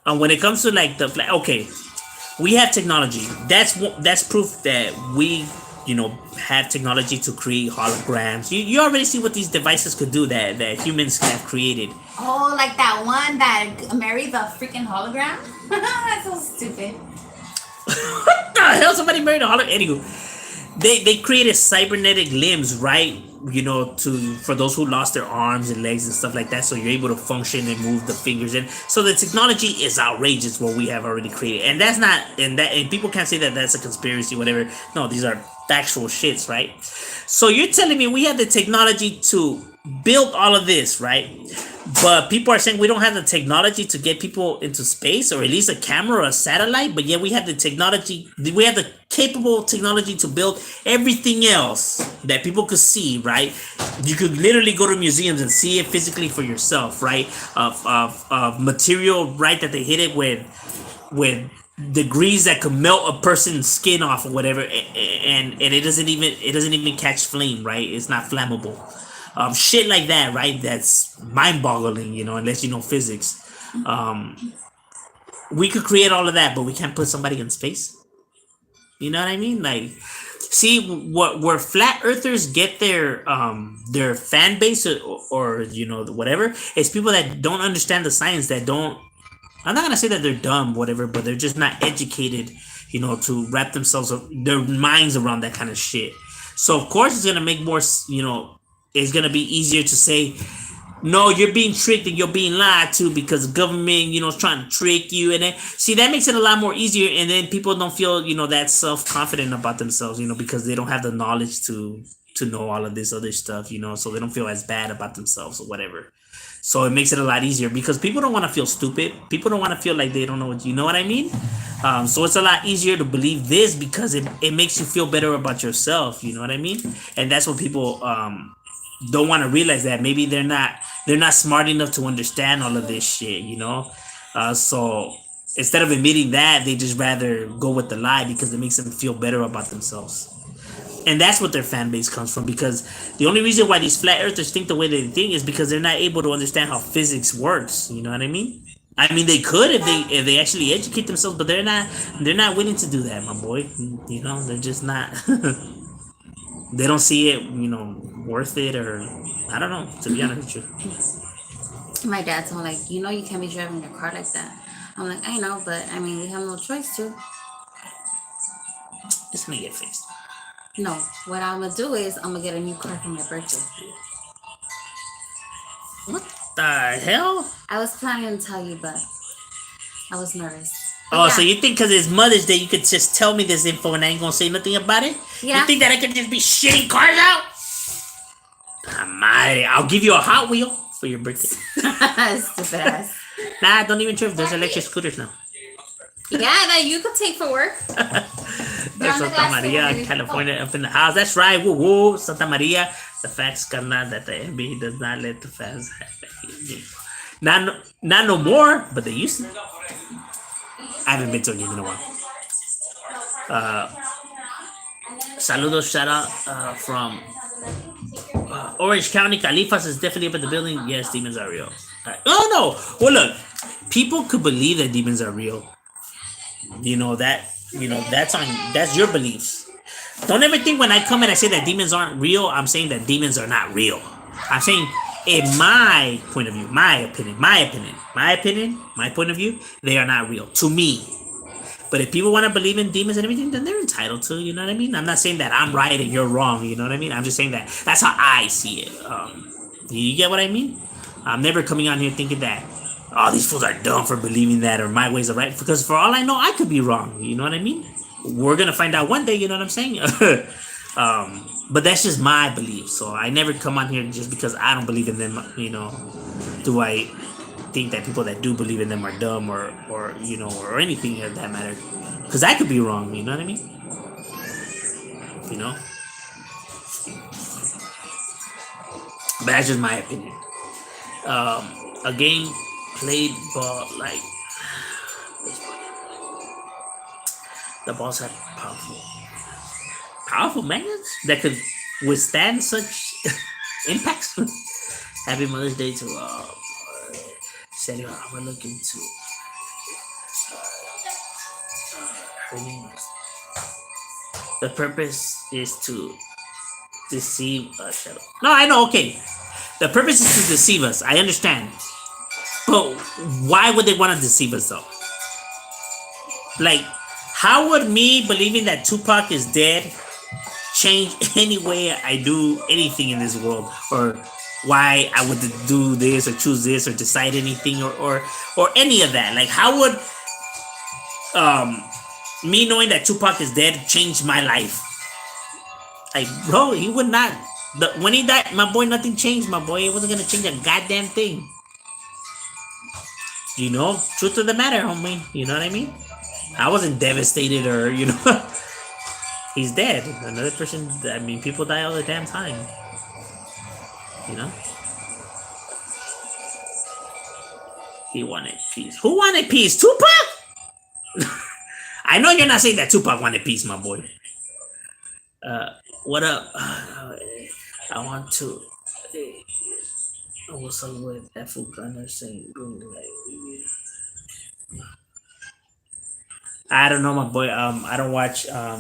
When it comes to like okay, we have technology. That's proof that we, have technology to create holograms. You already see what these devices could do that humans have created. Oh, like that one that married the freaking hologram? That's so stupid. What the hell? Somebody married a hologram? Anywho, they created cybernetic limbs, right? For those who lost their arms and legs and stuff like that, so you're able to function and move the fingers in. So the technology is outrageous what we have already created, and that's not and people can't say that that's a conspiracy, whatever. No, these are factual shits, right? So you're telling me we have the technology to build all of this, right? But people are saying we don't have the technology to get people into space, or at least a camera or a satellite, but yet we have the technology, we have the capable technology to build everything else that people could see, right? You could literally go to museums and see it physically for yourself, right? Of material, right, that they hit it with degrees that could melt a person's skin off or whatever, and it doesn't even catch flame, right? It's not flammable. Shit like that, right? That's mind-boggling, unless you know physics. We could create all of that, but we can't put somebody in space. You know what I mean? Like, see, where flat earthers get their fan base or whatever, it's people that don't understand the science, that don't. I'm not gonna say that they're dumb, whatever, but they're just not educated, to wrap their minds around that kind of shit. So of course it's gonna make more, it's gonna be easier to say, no, you're being tricked and you're being lied to because the government, is trying to trick you. And then, see, that makes it a lot more easier. And then people don't feel, that self-confident about themselves, because they don't have the knowledge to know all of this other stuff, so they don't feel as bad about themselves or whatever. So it makes it a lot easier because people don't want to feel stupid. People don't want to feel like they don't know what you know what I mean. So it's a lot easier to believe this because it makes you feel better about yourself. You know what I mean? And that's what people don't want to realize that maybe they're not smart enough to understand all of this shit. So instead of admitting that, they just rather go with the lie because it makes them feel better about themselves. And that's what their fan base comes from because the only reason why these flat earthers think the way they think is because they're not able to understand how physics works. You know what I mean? I mean, they could if they actually educate themselves, but they're not willing to do that, my boy. They're just not. They don't see it, worth it, or I don't know. To be honest with you, My dad's all like, you can't be driving your car like that. I'm like, I know, but I mean, we have no choice to. it's gonna get fixed. No, what I'm gonna do is I'm gonna get a new car for my birthday. What the hell? I was planning to tell you, but I was nervous. But Oh, yeah. so you think because it's Mother's Day, you could just tell me this info and I ain't gonna say nothing about it? Yeah. You think that I could just be shitting cars out? I'll give you a Hot Wheel for your birthday. Stupid ass. Nah, don't even trip. There's electric scooters now. Yeah, that you could take for work. That's Santa Maria, California, up in the house. That's right. Woo woo. Santa Maria. The facts come out that the NBA does not let the fans not no more, but they used to. I haven't been to a game in a while. Saludos, shout out from Orange County. Califas is definitely up in the building. Yes, demons are real. Oh no. Well, look, people could believe that demons are real. That's your beliefs. Don't ever think when I come and I say that demons aren't real, I'm saying that demons are not real. I'm saying in my point of view, my point of view, they are not real to me. But if people want to believe in demons and everything, then they're entitled to. You know what I mean? I'm not saying that I'm right and you're wrong. You know what I mean? I'm just saying that that's how I see it. You get what I mean? I'm never coming on here thinking that these fools are dumb for believing that or my ways are right. Because for all I know, I could be wrong. You know what I mean? We're gonna find out one day. You know what I'm saying? But that's just my belief. So I never come on here just because I don't believe in them. Do I think that people that do believe in them are dumb or anything of that matter? Because I could be wrong. You know what I mean? But that's just my opinion. A game played ball like the balls have powerful magnets that could withstand such impacts. Happy Mother's Day to Serio, I'm gonna look into her name. The purpose is to deceive us. No, I know. Okay, the purpose is to deceive us. I understand, but why would they want to deceive us though? Like, how would me believing that Tupac is dead change any way I do anything in this world, or why I would do this or choose this or decide anything or any of that? Like, how would me knowing that Tupac is dead change my life? Like, bro, he would not. When he died, my boy, nothing changed, my boy. It wasn't gonna change a goddamn thing. Truth of the matter, homie. You know what I mean? I wasn't devastated or he's dead. Another person. I mean, people die all the damn time. He wanted peace. Who wanted peace? Tupac? I know you're not saying that Tupac wanted peace, my boy. What up? I want to. What's up with that fool gunner saying? I don't know, my boy. I don't watch. I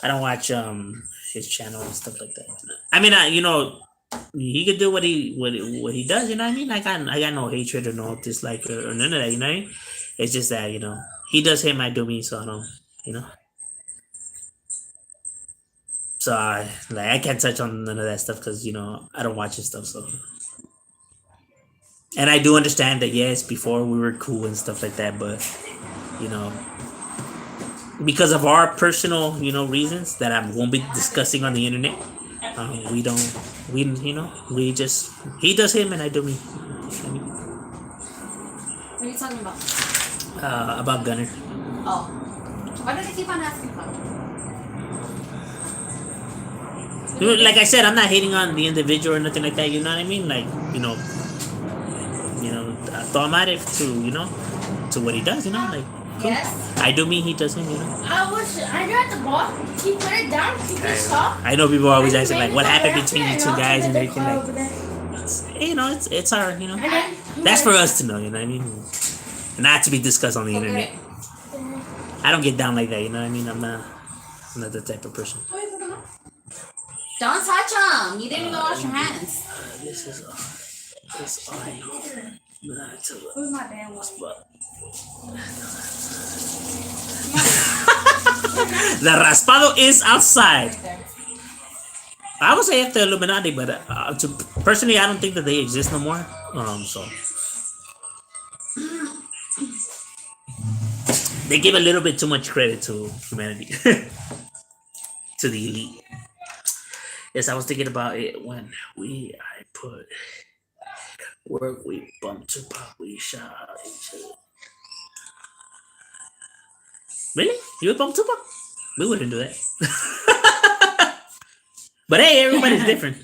don't watch his channel and stuff like that. I mean, he could do what he does. You know what I mean? I got no hatred or no dislike or none of that. You know what I mean? It's just that he does him, I do me. So I don't. So I can't touch on none of that stuff because I don't watch his stuff. So, and I do understand that yes, before we were cool and stuff like that, but because of our personal reasons that I won't be discussing on the internet. We don't. We we just he does him and I do me. I mean, What are you talking about? about Gunner. Oh. Why do they keep on asking about it? Like I said, I'm not hating on the individual or nothing like that. You know what I mean? Like automatic to to what he does. Like cool. Yes. I do me, he does him. I got the ball. He put it down. He just stopped. I know people are always And asking like, he what ran happened over between there the two and guys and the everything. car Like, over there. it's our And then he that's was- for us to know. You know what I mean? Not to be discussed on the internet. I don't get down like that. You know what I mean? I'm not that type of person. Don't touch them. You didn't even wash your hands. This is all I know. Who's my damn one? The raspado is outside. I would say after Illuminati, but personally, I don't think that they exist no more. So they give a little bit too much credit to humanity, to the elite. Yes, I was thinking about it when I put work, we bumped Tupac, we shot each other. Really? You would bump Tupac? We wouldn't do that. But hey, everybody's different.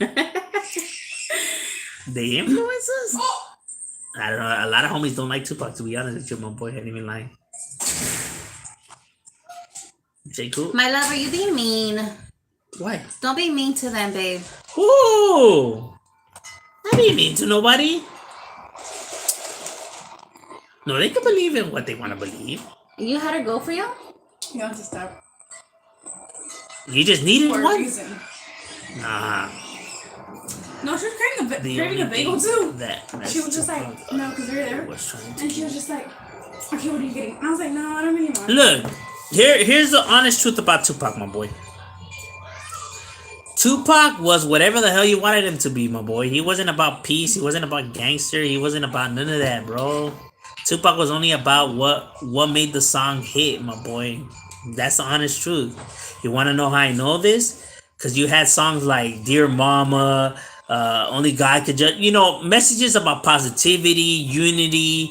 The influences? I don't know. A lot of homies don't like Tupac, to be honest with you, my boy. I ain't even lying. J. Cool? My love, are you being mean? Why? Don't be mean to them, babe. Ooh! I didn't mean to nobody. No, they can believe in what they want to believe. You had her go for you? You have to stop You just needed for a one? reason. Nah. No, she was creating The creating a only bagel thing too. that She was just like, no, because they're there. was trying to And she was just like, okay, what are you getting? I was like, no, I don't really want it. Look, here's the honest truth about Tupac, my boy. Tupac was whatever the hell you wanted him to be, my boy. He wasn't about peace. He wasn't about gangster. He wasn't about none of that, bro. Tupac was only about what made the song hit, my boy. That's the honest truth. You want to know how I know this? Because you had songs like Dear Mama, Only God Could Judge. Messages about positivity, unity,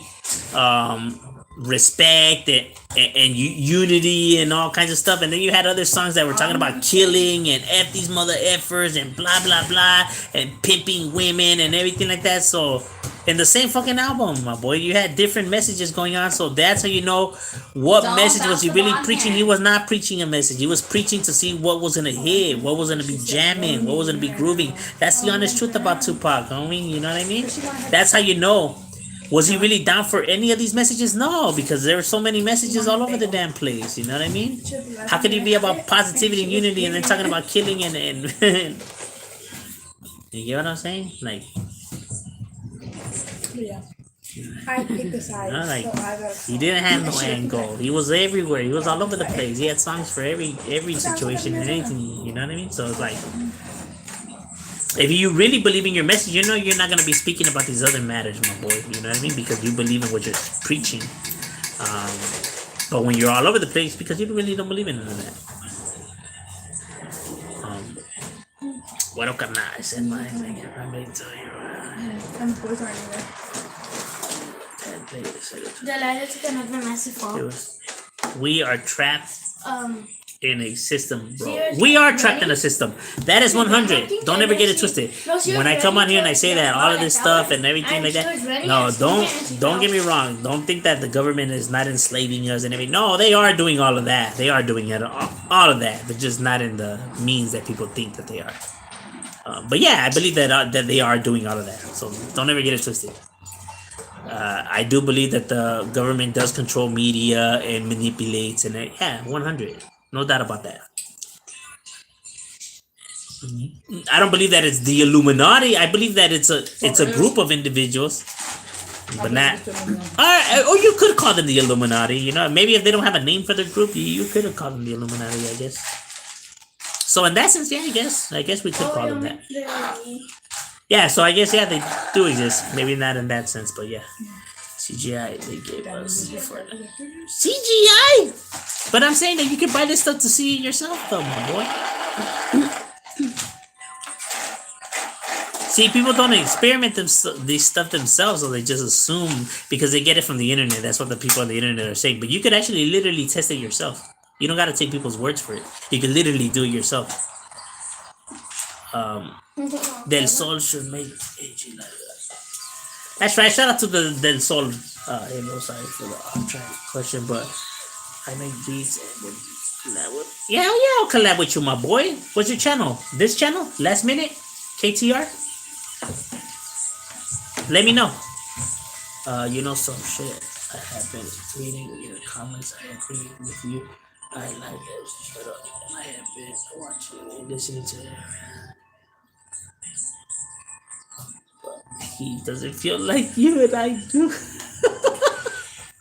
respect, and unity and all kinds of stuff. And then you had other songs that were talking about killing and F these mother effers and blah, blah, blah, and pimping women and everything like that. So in the same fucking album, my boy, you had different messages going on. So that's how you know what Don't message was he bounce really the preaching. ball He was not preaching a message. He was preaching to see what was going to hit, what was going to be jamming, what was going to be grooving. That's the honest truth about Tupac, homie. You know what I mean? That's how you know. Was he really down for any of these messages? No, because there were so many messages all over the damn place. You know what I mean? How could he be about positivity and unity and then talking about killing and you get what I'm saying? Like, Yeah. I picked the side, like, so I got he didn't have no angle. He was everywhere. He was all over the place. He had songs for every situation and anything. You know what I mean? So it's like, if you really believe in your message, you're not gonna be speaking about these other matters, my boy. You know what I mean? Because you believe in what you're preaching. But when you're all over the place, because you really don't believe in none of that. What up, carnal? I said my thing. I may tell you. And the boys aren't either. We are trapped in a system, bro. She was We are trapped ready? in a system. That is 100. Don't ever get it twisted. No, she was When I come on ready here and to I say that get all of all this that stuff power, and everything and like she that, was ready no, and she went and she don't get me fell. wrong. Don't think that the government is not enslaving us and everything. No, they are doing all of that. They are doing it, all of that, but just not in the means that people think that they are. But yeah, I believe that they are doing all of that. So don't ever get it twisted. I do believe that the government does control media and manipulates, and yeah, 100, no doubt about that. I don't believe that it's the Illuminati. I believe that it's a group of individuals, but not. Or you could call them the Illuminati. Maybe if they don't have a name for the group, you could have called them the Illuminati, I guess. So in that sense, yeah, I guess we could call them that. Yeah, so I guess they do exist. Maybe not in that sense, but yeah. CGI they gave us for CGI. But I'm saying that you can buy this stuff to see it yourself, though, my boy. See, people don't experiment these stuff themselves, so they just assume because they get it from the internet. That's what the people on the internet are saying. But you could actually literally test it yourself. You don't got to take people's words for it. You can literally do it yourself. Del Sol should make aging like that. That's right. Shout out to the Del Sol. Sorry for the off-track question, but I make beats and would collab with. Yeah, I'll collab with you, my boy. What's your channel? This channel? Last Minute? KTR? Let me know. You know some shit. I have been reading your comments. I agree with you. I like it. Shut up. I have been watching and listening to it. But he doesn't feel like you and I do.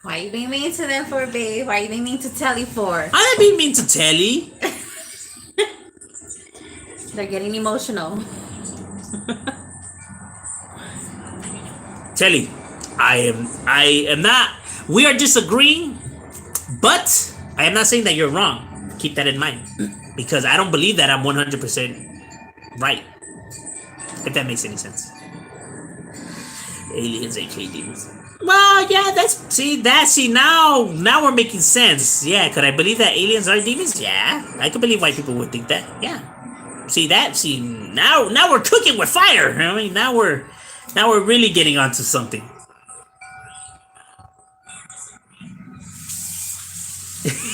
Why you being mean to them for, babe? Why you being mean to Telly for? I didn't being mean to Telly. They're getting emotional. Telly, I am not. We are disagreeing, but I am not saying that you're wrong. Keep that in mind, because I don't believe that I'm 100% right. If that makes any sense. Aliens, aka demons. Well, yeah, now we're making sense. Yeah, could I believe that aliens are demons? Yeah, I could believe why people would think that. Yeah. Now we're cooking with fire. I mean, now we're really getting onto something.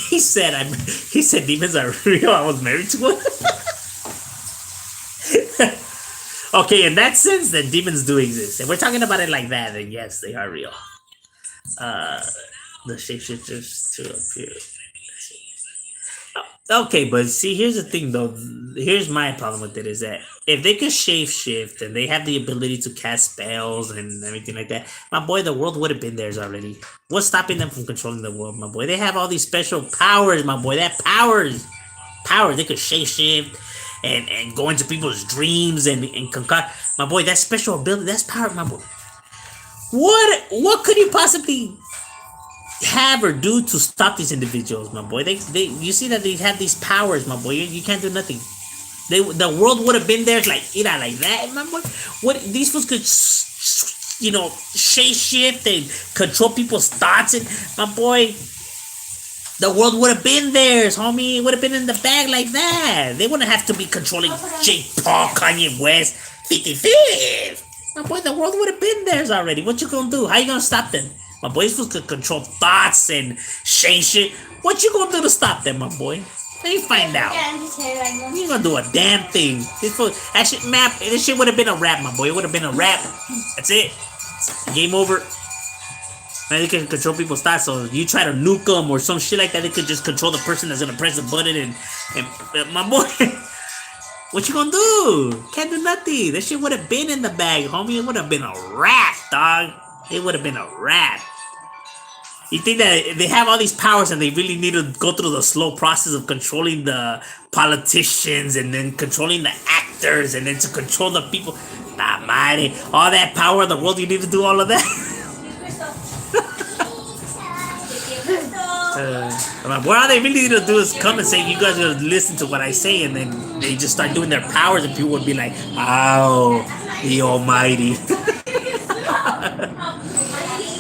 He said demons are real. I was married to one. Okay, in that sense, then demons do exist. If we're talking about it like that, then yes, they are real. The shapeshifters to appear. Okay, but see, here's the thing though. Here's my problem with it is that if they could shapeshift and they have the ability to cast spells and everything like that, my boy, the world would have been theirs already. What's stopping them from controlling the world, my boy? They have all these special powers, my boy. They have powers. They could shapeshift and go into people's dreams and concoct. My boy, that special ability, that's power, my boy. What could you possibly have or do to stop these individuals, my boy? They you see that they have these powers, my boy. You can't do nothing. The world would have been theirs like that, my boy. What these fools could shape shift and control people's thoughts, and my boy, the world would have been theirs, homie. It would have been in the bag like that. They wouldn't have to be controlling Jake Paul, Kanye West, 55. My boy, the world would have been theirs already. What you gonna do? How you gonna stop them? My boy, these could control thoughts and shame shit. What you gonna do to stop them, my boy? Let me find out. You ain't gonna do a damn thing. This shit would have been a rap, my boy. It would have been a rap. That's it. Game over. Now they can control people's thoughts, so you try to nuke them or some shit like that, they could just control the person that's gonna press the button and my boy, what you gonna do? Can't do nothing. That shit would have been in the bag, homie. It would have been a rap, dog. It would have been a rap. You think that they have all these powers and they really need to go through the slow process of controlling the politicians and then controlling the actors and then to control the people? Nah, man, all that power in the world, you need to do all of that? What all they really need to do is come and say, you guys are gonna listen to what I say, and then they just start doing their powers, and people would be like, "Oh, the Almighty."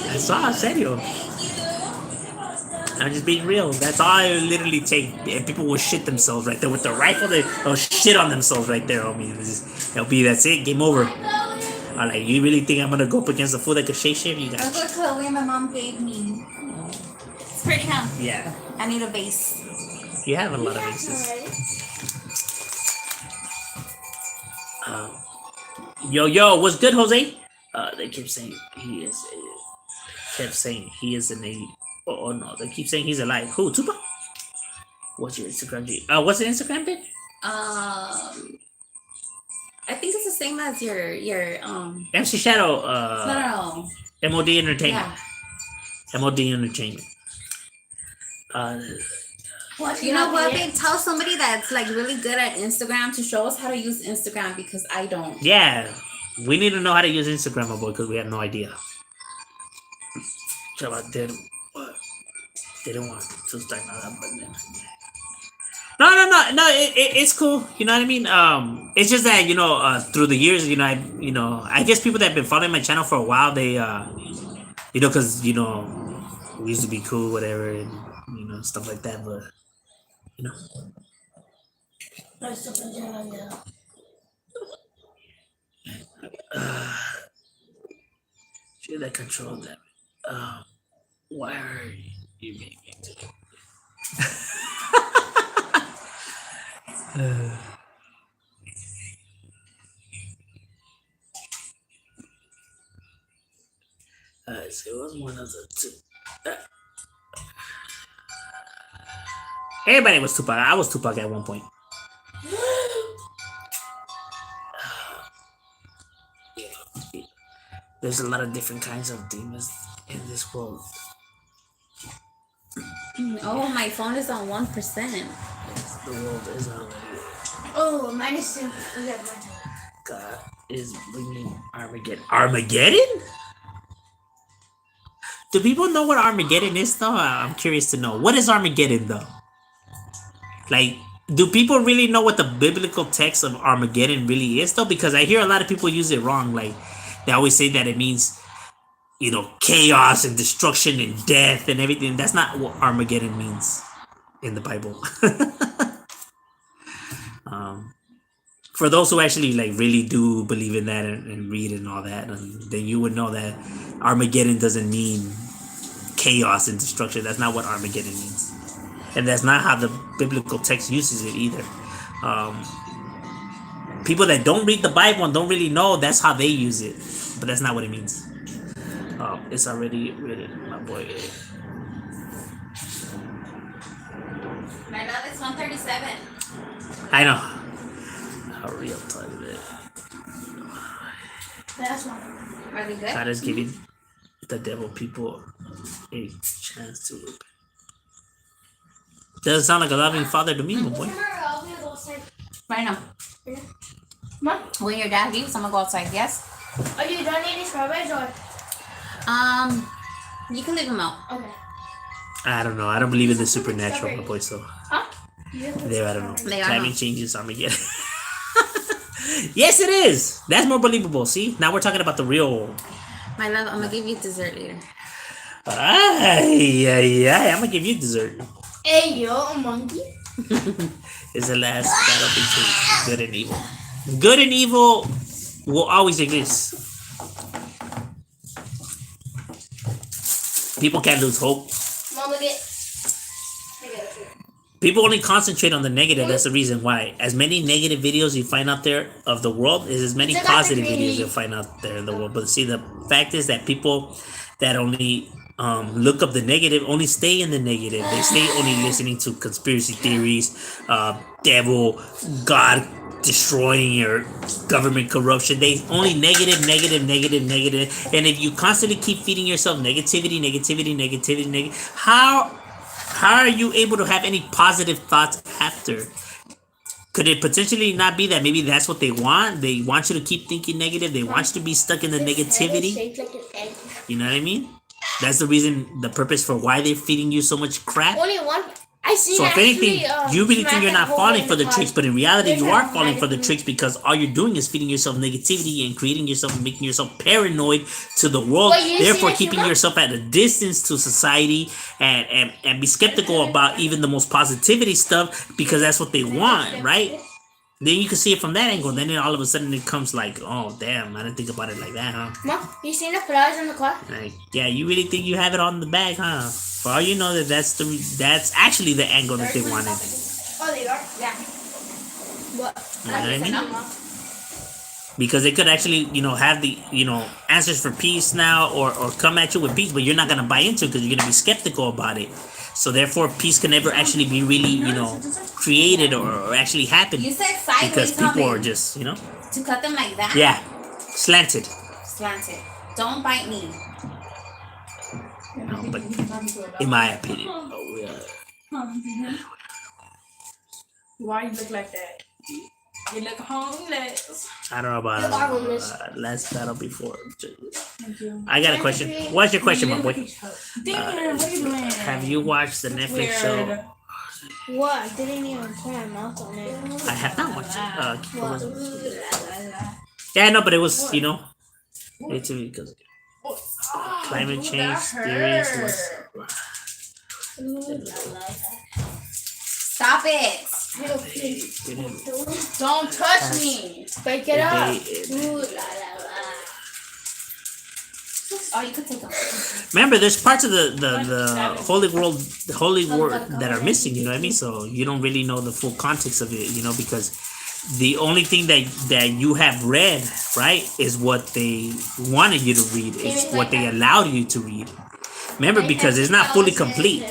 That's all, serio. I'm just being real. That's all I literally take. And people will shit themselves right there with the rifle. They'll shit on themselves right there. I mean, that's it. Game over. I'm like, you really think I'm gonna go up against the fool that could shape? You got. That's what Chloe, my mom gave me. It's pretty, huh? Yeah. I need a vase. You have a lot of vases. Yo, what's good, Jose? They keep saying he is. Kept saying he is an alien. Oh no, they keep saying he's alive. Who? Tupac? What's your Instagram? What's the Instagram bit? I think it's the same as your MC Shadow. No. M.O.D. Entertainment. Yeah. M.O.D. Entertainment. You know what, babe? Tell somebody that's like really good at Instagram to show us how to use Instagram, because I don't. Yeah, we need to know how to use Instagram, my boy, because we have no idea. Didn't want to start that, but No. It's cool. You know what I mean? It's just that through the years, I guess people that have been following my channel for a while, they, because we used to be cool, whatever, and stuff like that. But you know, should I control that? Why are you making it? So it was one of the two. Everybody was Tupac. I was Tupac at one point. There's a lot of different kinds of demons in this world. Oh, my phone is on 1%. The world is already. Oh, mine is two. Okay, God is bringing Armageddon. Armageddon? Do people know what Armageddon is, though? I'm curious to know. What is Armageddon, though? Like, do people really know what the biblical text of Armageddon really is, though? Because I hear a lot of people use it wrong. Like, they always say that it means, chaos and destruction and death and everything. That's not what Armageddon means in the Bible. For those who actually really do believe in that and read and all that, and then you would know that Armageddon doesn't mean chaos and destruction. That's not what Armageddon means, and that's not how the biblical text uses it either. People that don't read the Bible and don't really know, that's how they use it, but that's not what it means. It's already written, my boy. My love is 137. I know. How real time is it? that's one. Are we good? God is giving the devil people a chance to repent. Doesn't sound like a loving father to me, my boy. I'll be outside. Right now. Mom, When your dad leaves, I'm gonna go outside. Yes. are you done eating strawberries or? You can leave them out. Okay. I don't know. I don't believe in the supernatural, my boy. So Huh? there, I don't know. They are Climate not. change is Armageddon. Yes, it is. That's more believable. See, now we're talking about the real. My love, I'm gonna give you dessert later. I'm gonna give you dessert. Hey, yo, monkey. It's the last battle between good and evil. Good and evil will always exist. People can't lose hope. Mom, look it. I got it. People only concentrate on the negative. That's the reason why. As many negative videos you find out there of the world is as many It's about positive the videos you'll find out there in the world. But see, the fact is that people that only look up the negative only stay in the negative. They stay only listening to conspiracy theories, devil, God destroying your government corruption. They only negative. And if you constantly keep feeding yourself negativity, how are you able to have any positive thoughts after? Could it potentially not be that maybe that's what they want? They want you to keep thinking negative. They want you to be stuck in the negativity. Shaped like an egg. You know what I mean? That's the reason, the purpose for why they're feeding you so much crap. Only one. I see. So if anything, you really think you're not falling for the tricks, but in reality, you are falling for the tricks because all you're doing is feeding yourself negativity and creating yourself and making yourself paranoid to the world. Well, you see Therefore, that keeping humor? yourself at a distance to society and be skeptical about even the most positivity stuff because that's what they want, right? Then you can see it from that angle. Then all of a sudden it comes like, oh damn, I didn't think about it like that, huh? Mom, you seen the flowers in the car? Like, yeah, you really think you have it on the bag, huh? For all you know, that's actually the angle that they wanted. Oh, they are? Yeah. What? You know what I mean? Because they could actually, have the, answers for peace now or come at you with peace, but you're not going to buy into it because you're going to be skeptical about it. So therefore, peace can never actually be really, created or actually happen. You said sideways, Because people huh, are babe? just, To cut them like that? yeah, slanted. Slanted. Don't bite me. No, but in my opinion, Why you look like that? You look homeless. I don't know You are about homeless. last battle before. Thank you. I got a question. What's your question, my boy? Damn, what are you doing? Have you watched the Netflix show? Weird. What? I didn't even put my mouth on it. I have not watched it. What? Yeah, I know, but it was, you know, it's because climate change theories was. Stop it. Don't touch me. Break it up. Oh, you could take a Remember, there's parts of the holy world that are missing. You know what I mean? So you don't really know the full context of it. You know, because the only thing that you have read, right, is what they wanted you to read. It's what they allowed you to read. Remember, because it's not fully complete.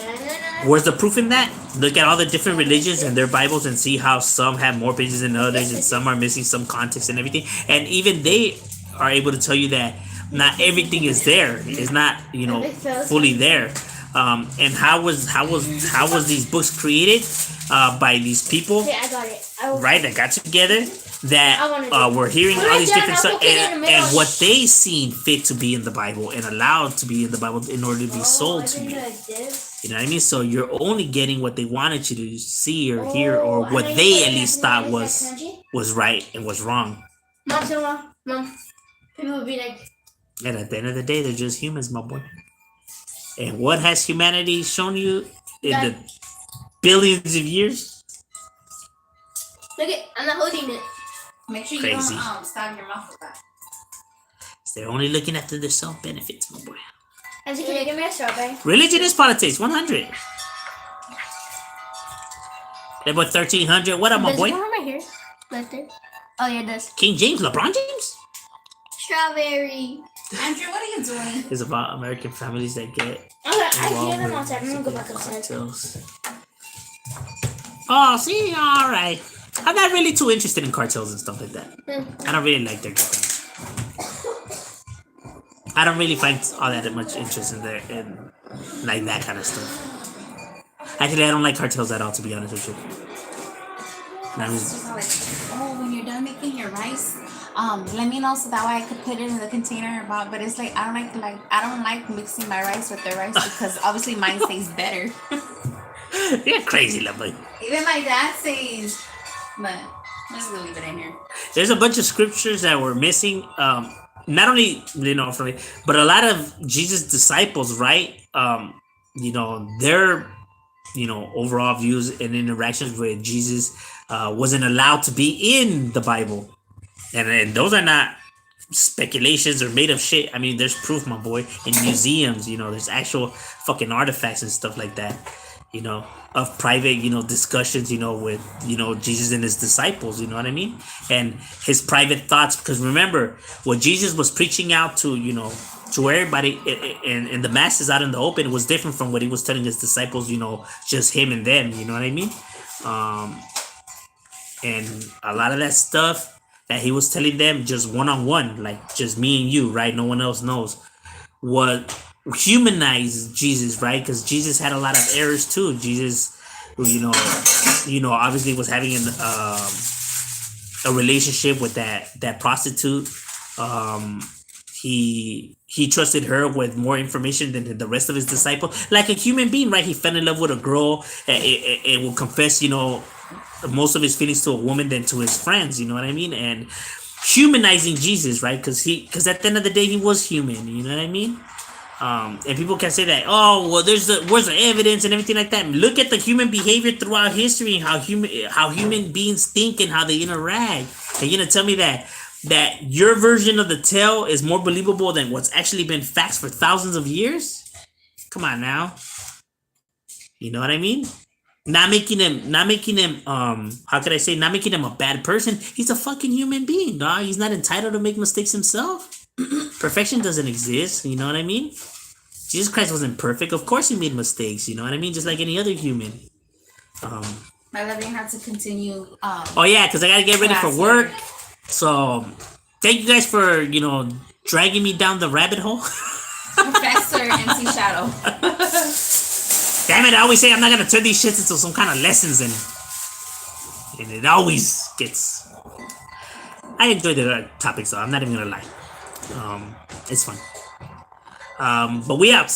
Where's the proof in that? Look at all the different religions and their Bibles and see how some have more pages than others and some are missing some context and everything. And even they are able to tell you that not everything is there. It's not, you know, fully there. And how was these books created? By these people, Okay, I got it. right? That got together. That were hearing all these different stuff, and what they seen fit to be in the Bible and allowed to be in the Bible in order to be sold to you. You know what I mean? So you're only getting what they wanted you to see or hear, or what they at least thought was right and was wrong. Mom. People would be like, And at the end of the day, they're just humans, my boy. And what has humanity shown you in the billions of years? look it, I'm not holding it. Make sure you Crazy. don't stop your mouth with that. They're only looking after their self benefits, my boy. And so can you give me a strawberry? Religion is politics, 100. That boy 1300. What up, my Does boy? it come right here? Right there. Oh yeah, it does. King James, LeBron James? Strawberry. Andrew, what are you doing? It's about American families that get Okay, I involved hear them with outside. I'm gonna go back upstairs. cartels. Oh, see, all right. I'm not really too interested in cartels and stuff like that. I don't really like their government. I don't really find all that much interest in like that kind of stuff. Actually, I don't like cartels at all, to be honest with you. And I'm It's just, just like, oh, when you're done making your rice, let me know so that way I could put it in the container. But it's like I don't like mixing my rice with their rice because obviously mine tastes better. you're crazy, lovely. Even my dad says, but I'm just gonna leave it in here. There's a bunch of scriptures that were missing. Not only, you know, from, but a lot of Jesus' disciples, right? You know, their, you know, overall views and interactions with Jesus wasn't allowed to be in the Bible. And those are not speculations or made up shit. I mean, there's proof, my boy, in museums, you know, there's actual fucking artifacts and stuff like that, you know, of private, you know, discussions, you know, with, you know, Jesus and his disciples, you know what I mean? And his private thoughts, because remember, what Jesus was preaching out to, you know, to everybody and the masses out in the open was different from what he was telling his disciples, you know, just him and them, you know what I mean? And a lot of that stuff that he was telling them just one-on-one, like just me and you, right? No one else knows. What humanized Jesus, right? Because Jesus had a lot of errors too. Jesus, you know, obviously was having a relationship with that prostitute. He trusted her with more information than the rest of his disciples. Like a human being, right? He fell in love with a girl and will confess, you know, most of his feelings to a woman than to his friends, you know what I mean? And humanizing Jesus, right? Because at the end of the day, he was human, you know what I mean? And people can say that, oh, well, where's the evidence and everything like that. Look at the human behavior throughout history and how human beings think and how they interact. And you're gonna tell me that your version of the tale is more believable than what's actually been facts for thousands of years? Come on now. You know what I mean? Not making him how could I say, not making him a bad person. He's a fucking human being, dog. He's not entitled to make mistakes himself. Perfection doesn't exist, you know what I mean? Jesus Christ wasn't perfect. Of course he made mistakes, you know what I mean? Just like any other human. My loving had to continue. Oh yeah, because I gotta get ready for work. So thank you guys for, you know, dragging me down the rabbit hole. Professor MC Shadow. Damn it, I always say I'm not gonna turn these shits into some kind of lessons, and it always gets. I enjoy the topics though, I'm not even gonna lie. It's fun. But we out.